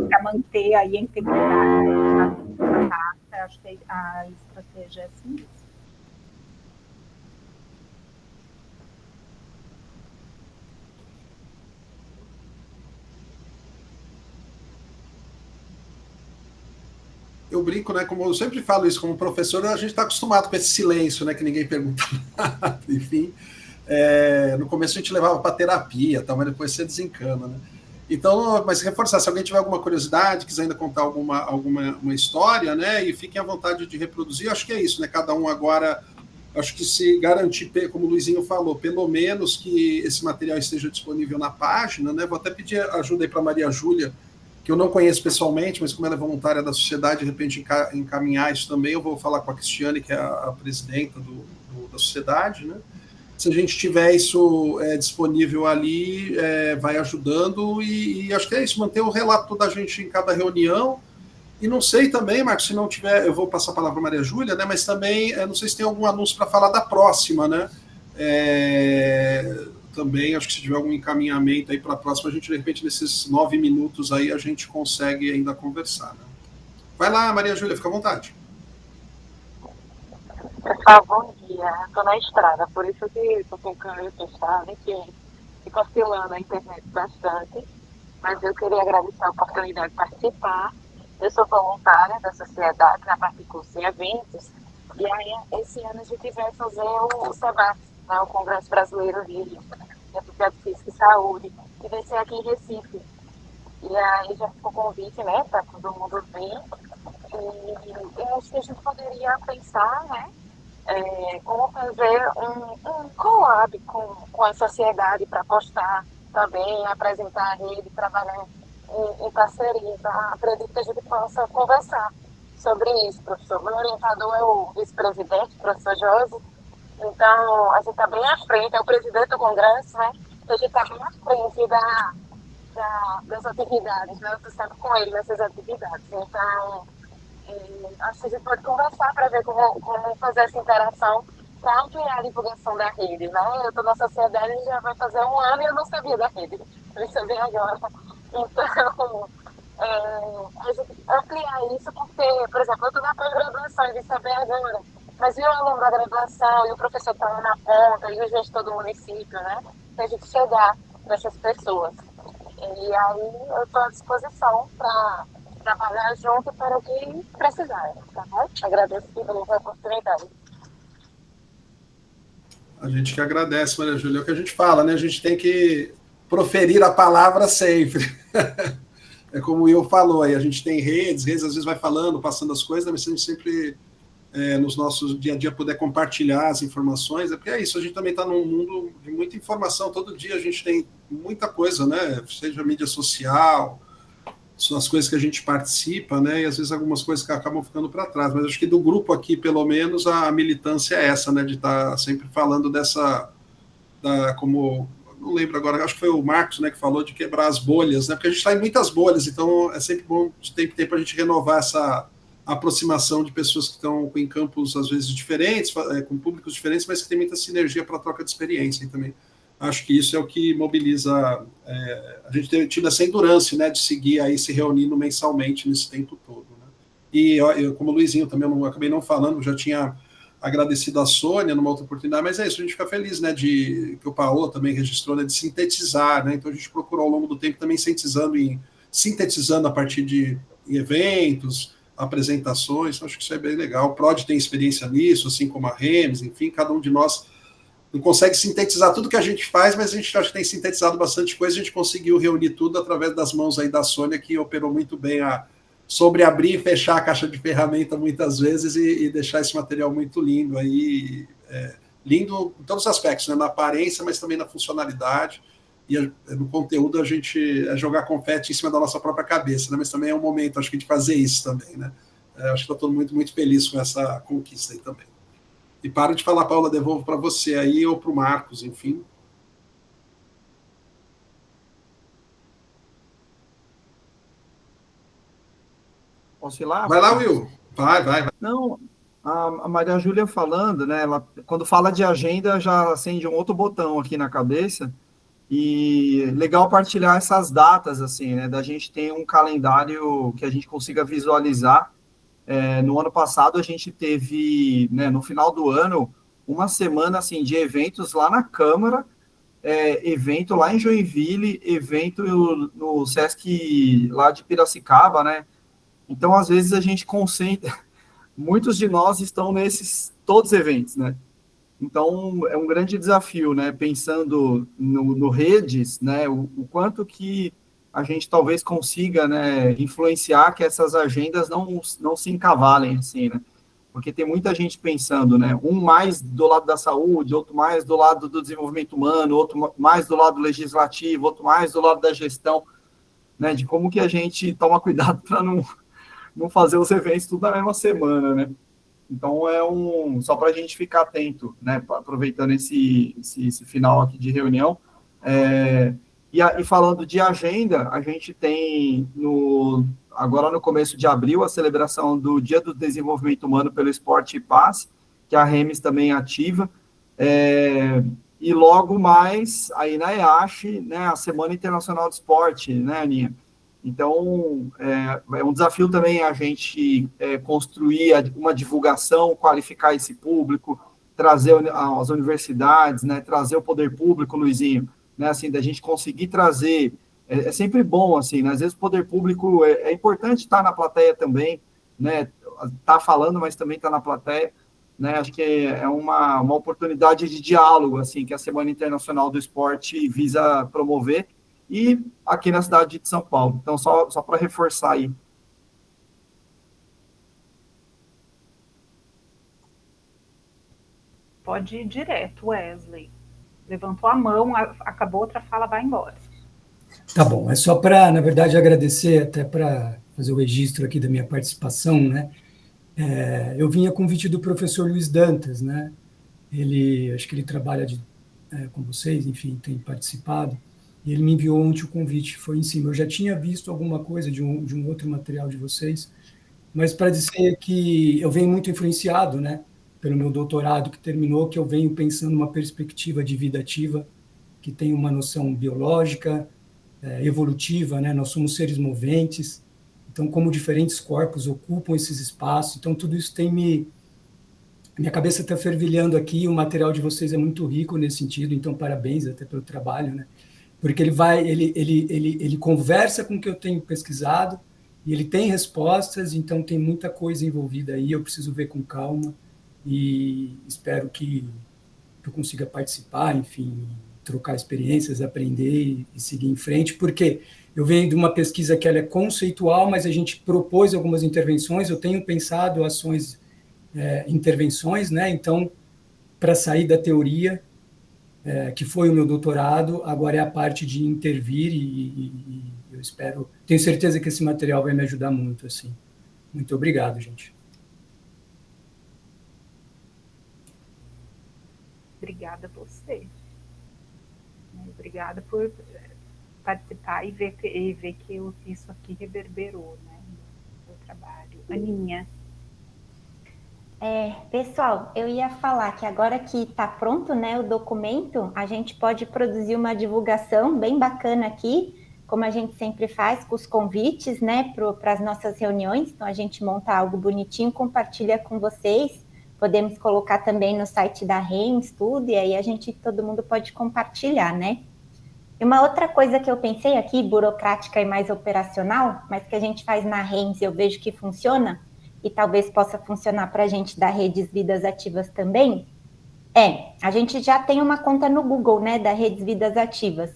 Para manter aí a integridade da pasta. Acho que a estratégia é assim mesmo. Eu brinco, né? Como eu sempre falo isso, como professor, a gente está acostumado com esse silêncio, né? Que ninguém pergunta nada, enfim. No começo a gente levava para terapia, mas depois você desencana, né? Então, mas reforçar, se alguém tiver alguma curiosidade, quiser ainda contar uma história, né? E fiquem à vontade de reproduzir, acho que é isso, né? Cada um agora, acho que se garantir, como o Luizinho falou, pelo menos que esse material esteja disponível na página, né? Vou até pedir ajuda aí para a Maria Júlia, que eu não conheço pessoalmente, mas como ela é voluntária da sociedade, de repente encaminhar isso também, eu vou falar com a Cristiane, que é a presidenta da sociedade, né? Se a gente tiver isso disponível ali, vai ajudando, e acho que é isso, manter o relato da gente em cada reunião, e não sei também, Marcos, se não tiver, eu vou passar a palavra para a Maria Júlia, né? Mas também, não sei se tem algum anúncio para falar da próxima, né? Também, acho que se tiver algum encaminhamento aí para a próxima, a gente, de repente, nesses 9 minutos aí, a gente consegue ainda conversar, né? Vai lá, Maria Júlia, fica à vontade. Pessoal, bom dia. Estou na estrada, por isso que estou com o câmera fechada, enfim, fico oscilando a internet bastante, mas eu queria agradecer a oportunidade de participar. Eu sou voluntária da sociedade na parte de curso em eventos, e aí esse ano a gente vai fazer o SEBAT, né, o Congresso Brasileiro de Atividade Física e Saúde, que vai ser aqui em Recife. E aí já ficou convite, né, para todo mundo vir. E eu acho que a gente poderia pensar, né, como fazer um collab com a sociedade para postar também, apresentar a rede, trabalhar em parceria. Então, acredito que a gente possa conversar sobre isso, professor. Meu orientador é o vice-presidente, o professor Josi. Então, a gente está bem à frente, é o presidente do Congresso, né? Então, a gente está bem à frente das atividades, né? Eu estou sempre com ele nessas atividades. Então, acho que a gente pode conversar para ver como fazer essa interação para ampliar a divulgação da rede, né? Eu estou na sociedade e já vai fazer 1 ano e eu não sabia da rede. Eu saber agora. Então, a gente ampliar isso porque, por exemplo, eu estou na pós-graduação e vim saber agora. Mas e o aluno da graduação, e o professor está lá na ponta, e o gestor do município, né? Para a gente chegar nessas pessoas. E aí eu estou à disposição para trabalhar junto para o que precisar, tá bom? Agradeço pela oportunidade. A gente que agradece, Maria Júlia. É o que a gente fala, né? A gente tem que proferir a palavra sempre. É como o Will falou, aí a gente tem redes às vezes vai falando, passando as coisas, mas a gente sempre, nos nossos dia a dia, puder compartilhar as informações, porque é isso, a gente também está num mundo de muita informação, todo dia a gente tem muita coisa, né? Seja mídia social, são as coisas que a gente participa, né? E às vezes algumas coisas que acabam ficando para trás, mas acho que do grupo aqui, pelo menos, a militância é essa, né? De estar sempre falando como... Não lembro agora, acho que foi o Marcos, né, que falou de quebrar as bolhas, né, porque a gente está em muitas bolhas, então é sempre bom de tempo em tempo a gente renovar essa aproximação de pessoas que estão em campos, às vezes, diferentes, com públicos diferentes, mas que tem muita sinergia para a troca de experiência. E também acho que isso é o que mobiliza a gente ter tido essa endurance, né, de seguir aí se reunindo mensalmente nesse tempo todo. Né? E eu, como o Luizinho também, eu acabei não falando, já tinha agradecido a Sônia numa outra oportunidade, mas é isso, a gente fica feliz, né, que o Paola também registrou, né, de sintetizar, né, então a gente procurou ao longo do tempo também sintetizando a partir de eventos, apresentações, acho que isso é bem legal, o Prod tem experiência nisso, assim como a Remes, enfim, cada um de nós não consegue sintetizar tudo que a gente faz, mas a gente acha que tem sintetizado bastante coisa, a gente conseguiu reunir tudo através das mãos aí da Sônia, que operou muito bem sobre abrir e fechar a caixa de ferramenta muitas vezes e deixar esse material muito lindo aí, lindo em todos os aspectos, né? Na aparência, mas também na funcionalidade, e no conteúdo a gente jogar confete em cima da nossa própria cabeça, né? Mas também é um momento, acho que, de fazer isso também, né? Acho que está todo mundo muito feliz com essa conquista aí também. E para de falar, Paula, devolvo para você aí, ou para o Marcos, enfim. Posso ir lá? Vai lá, Will. Vai. Não, a Maria Júlia falando, né? Ela, quando fala de agenda, já acende um outro botão aqui na cabeça. E legal partilhar essas datas, assim, né? Da gente ter um calendário que a gente consiga visualizar. No ano passado, a gente teve, né, no final do ano, uma semana, assim, de eventos lá na Câmara, evento lá em Joinville, evento no Sesc lá de Piracicaba, né? Então, às vezes, a gente concentra... Muitos de nós estão nesses todos os eventos, né? Então, é um grande desafio, né? Pensando no redes, né? O quanto que a gente talvez consiga, né, influenciar que essas agendas não se encavalem, assim, né? Porque tem muita gente pensando, né? Um mais do lado da saúde, outro mais do lado do desenvolvimento humano, outro mais do lado legislativo, outro mais do lado da gestão, né? De como que a gente toma cuidado para não fazer os eventos tudo na mesma semana, né? Então, só para a gente ficar atento, né? Aproveitando esse final aqui de reunião. E falando de agenda, a gente tem, agora no começo de abril, a celebração do Dia do Desenvolvimento Humano pelo Esporte e Paz, que a Remes também ativa. E logo mais, aí na EASH, né, a Semana Internacional do Esporte, né, Aninha? Então, é um desafio também a gente construir uma divulgação, qualificar esse público, trazer as universidades, né, trazer o poder público, Luizinho, né, assim, da gente conseguir trazer, é sempre bom, assim, né, às vezes o poder público é importante estar na plateia também, né, tá falando, mas também está na plateia, né, acho que é uma oportunidade de diálogo, assim, que a Semana Internacional do Esporte visa promover, e aqui na cidade de São Paulo. Então, só para reforçar aí. Pode ir direto, Wesley. Levantou a mão, acabou outra fala, vai embora. Tá bom, é só para, na verdade, agradecer, até para fazer o registro aqui da minha participação, né? Eu vim a convite do professor Luiz Dantas, né? Acho que ele trabalha com vocês, enfim, tem participado. E ele me enviou ontem o convite, foi em cima. Eu já tinha visto alguma coisa de um outro material de vocês, mas para dizer que eu venho muito influenciado, né, pelo meu doutorado que terminou, que eu venho pensando uma perspectiva de vida ativa, que tem uma noção biológica, evolutiva, né, nós somos seres moventes, então como diferentes corpos ocupam esses espaços, então tudo isso minha cabeça está fervilhando aqui, o material de vocês é muito rico nesse sentido, então parabéns até pelo trabalho, né? Porque ele conversa com o que eu tenho pesquisado, e ele tem respostas, então tem muita coisa envolvida aí, eu preciso ver com calma, e espero que eu consiga participar, enfim, trocar experiências, aprender e seguir em frente, porque eu venho de uma pesquisa que ela é conceitual, mas a gente propôs algumas intervenções, eu tenho pensado ações, intervenções, né? Então, para sair da teoria, que foi o meu doutorado, agora é a parte de intervir e eu espero, tenho certeza que esse material vai me ajudar muito, assim. Muito obrigado, gente. Obrigada a você. Obrigada por participar e ver que isso aqui reverberou, né, no trabalho. Aninha. Pessoal, eu ia falar que agora que está pronto, né, o documento, a gente pode produzir uma divulgação bem bacana aqui, como a gente sempre faz, com os convites, né, para as nossas reuniões. Então, a gente monta algo bonitinho, compartilha com vocês. Podemos colocar também no site da REMS, tudo, e aí todo mundo pode compartilhar, né? E uma outra coisa que eu pensei aqui, burocrática e mais operacional, mas que a gente faz na REMS e eu vejo que funciona, e talvez possa funcionar para a gente da Redes Vidas Ativas também, a gente já tem uma conta no Google, né, da Redes Vidas Ativas.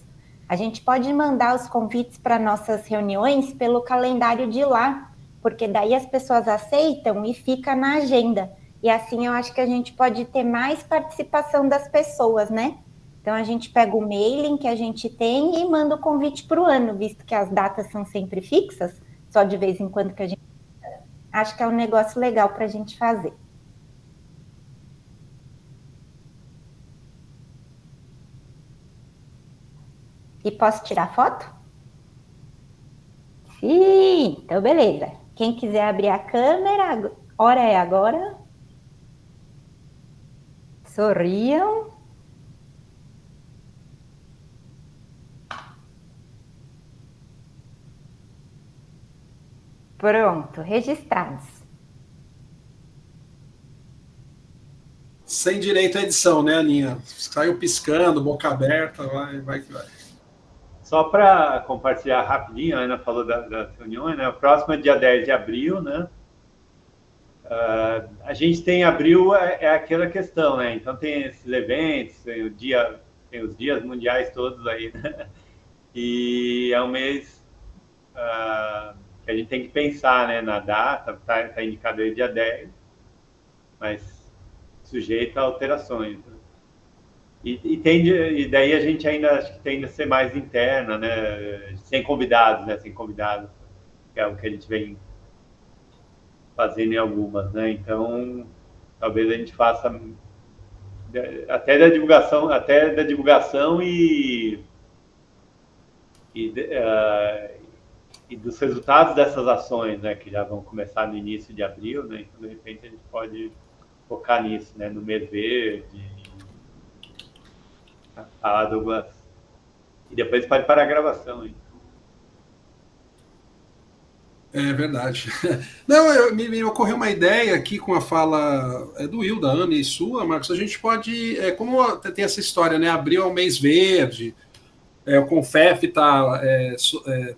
A gente pode mandar os convites para nossas reuniões pelo calendário de lá, porque daí as pessoas aceitam e fica na agenda. E assim eu acho que a gente pode ter mais participação das pessoas, né? Então a gente pega o mailing que a gente tem e manda o convite para o ano, visto que as datas são sempre fixas, só de vez em quando que a gente... Acho que é um negócio legal para a gente fazer. E posso tirar foto? Sim, então beleza. Quem quiser abrir a câmera, hora é agora. Sorriam. Pronto, registrados. Sem direito à edição, né, Aninha? Saiu piscando, boca aberta, vai que vai. Só para compartilhar rapidinho, a Ana falou das reuniões, né? O próximo é dia 10 de abril, né? A gente tem abril, é aquela questão, né? Então tem esses eventos, tem os dias mundiais todos aí, né? E é um mês que a gente tem que pensar, né, na data, tá indicado aí dia 10, mas sujeito a alterações. E daí a gente ainda acho que tende a ser mais interna, né? Sem convidados, né? Sem convidados, que é o que a gente vem fazendo em algumas, né? Então, talvez a gente faça até da divulgação e dos resultados dessas ações, né? Que já vão começar no início de abril, né? Então, de repente, a gente pode focar nisso, né? No mês verde, falar de algumas... E depois pode parar a gravação, hein? É verdade. Não, me ocorreu uma ideia aqui com a fala do Will, da Ana e sua, Marcos. A gente pode, como tem essa história, né? Abril é o mês verde, o Confef está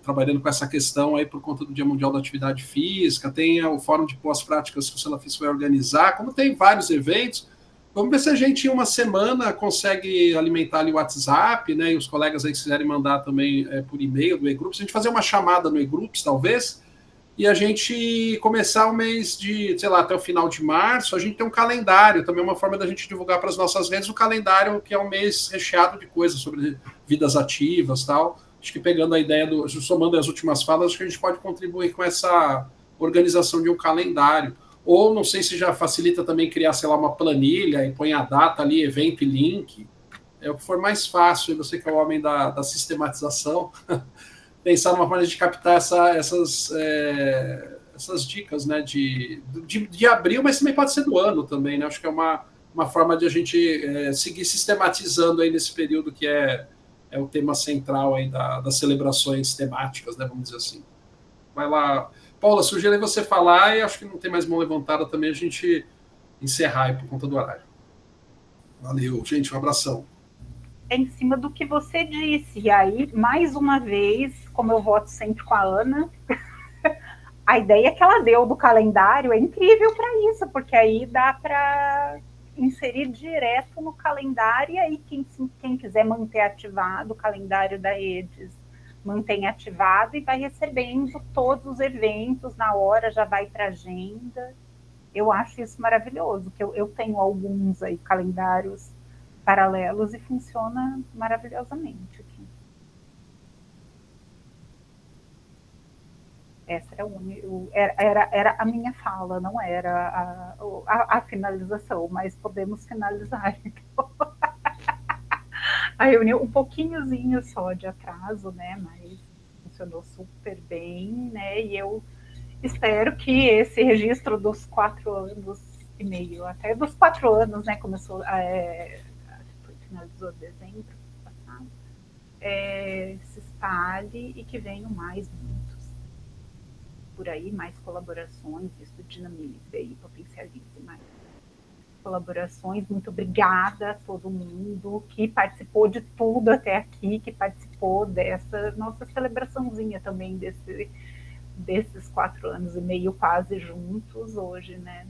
trabalhando com essa questão aí por conta do Dia Mundial da Atividade Física, tem o Fórum de Boas Práticas que o Salafis vai organizar, como tem vários eventos. Vamos ver se a gente em uma semana consegue alimentar ali o WhatsApp, né? E os colegas aí que quiserem mandar também por e-mail do e-Groups, a gente fazer uma chamada no e-Groups, talvez, e a gente começar o mês de, sei lá, até o final de março, a gente tem um calendário, também uma forma da gente divulgar para as nossas redes, o calendário que é um mês recheado de coisas sobre vidas ativas e tal. Acho que pegando a ideia somando as últimas falas, acho que a gente pode contribuir com essa organização de um calendário. Ou não sei se já facilita também criar, sei lá, uma planilha e põe a data ali, evento e link. É o que for mais fácil, você que é o homem da sistematização, pensar numa forma de captar essas dicas, né, de abril, mas também pode ser do ano também, né? Acho que é uma forma de a gente seguir sistematizando aí nesse período que é o tema central aí das celebrações temáticas, né, vamos dizer assim. Vai lá. Paula, sugeri você falar e acho que não tem mais mão levantada também, a gente encerrar aí por conta do horário. Valeu, gente, um abração. Em cima do que você disse, e aí, mais uma vez, como eu voto sempre com a Ana, a ideia que ela deu do calendário é incrível para isso, porque aí dá para inserir direto no calendário, e aí quem quiser manter ativado o calendário da EDES, mantém ativado e vai recebendo todos os eventos na hora, já vai para a agenda. Eu acho isso maravilhoso, que eu tenho alguns aí calendários paralelos e funciona maravilhosamente aqui. Essa era a minha fala, não era a finalização, mas podemos finalizar. Então. A reunião, um pouquinhozinho só de atraso, né? Mas funcionou super bem, né? E eu espero que esse registro dos 4 anos e meio, até dos 4 anos, né? Começou, finalizou dezembro passado, se espalhe e que venham mais muitos por aí, mais colaborações, isso dinamize e potencialize mais colaborações. Muito obrigada a todo mundo que participou de tudo até aqui, que participou dessa nossa celebraçãozinha também desses 4 anos e meio quase juntos hoje, né,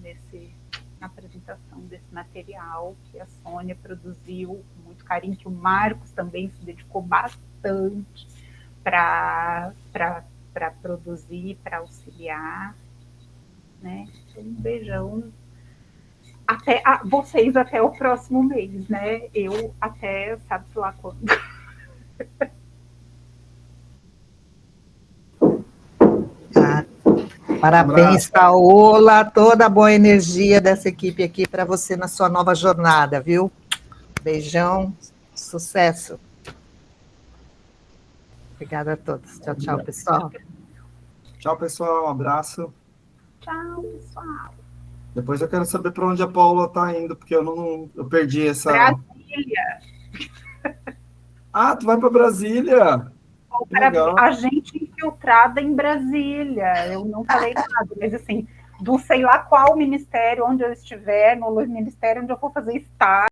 na apresentação desse material que a Sônia produziu com muito carinho, que o Marcos também se dedicou bastante para produzir, para auxiliar, né? Então, um beijão. Vocês até o próximo mês, né? Eu até sabe-se lá quando. Parabéns, Paola, toda a boa energia dessa equipe aqui para você na sua nova jornada, viu? Beijão, sucesso. Obrigada a todos. Tchau, tchau, pessoal. Tchau, pessoal. Um abraço. Tchau, pessoal. Depois eu quero saber para onde a Paula está indo, porque eu perdi essa... Brasília. Ah, tu vai para Brasília? A gente infiltrada em Brasília. Eu não falei nada, mas assim, do sei lá qual ministério, onde eu estiver, no ministério onde eu vou fazer estágio,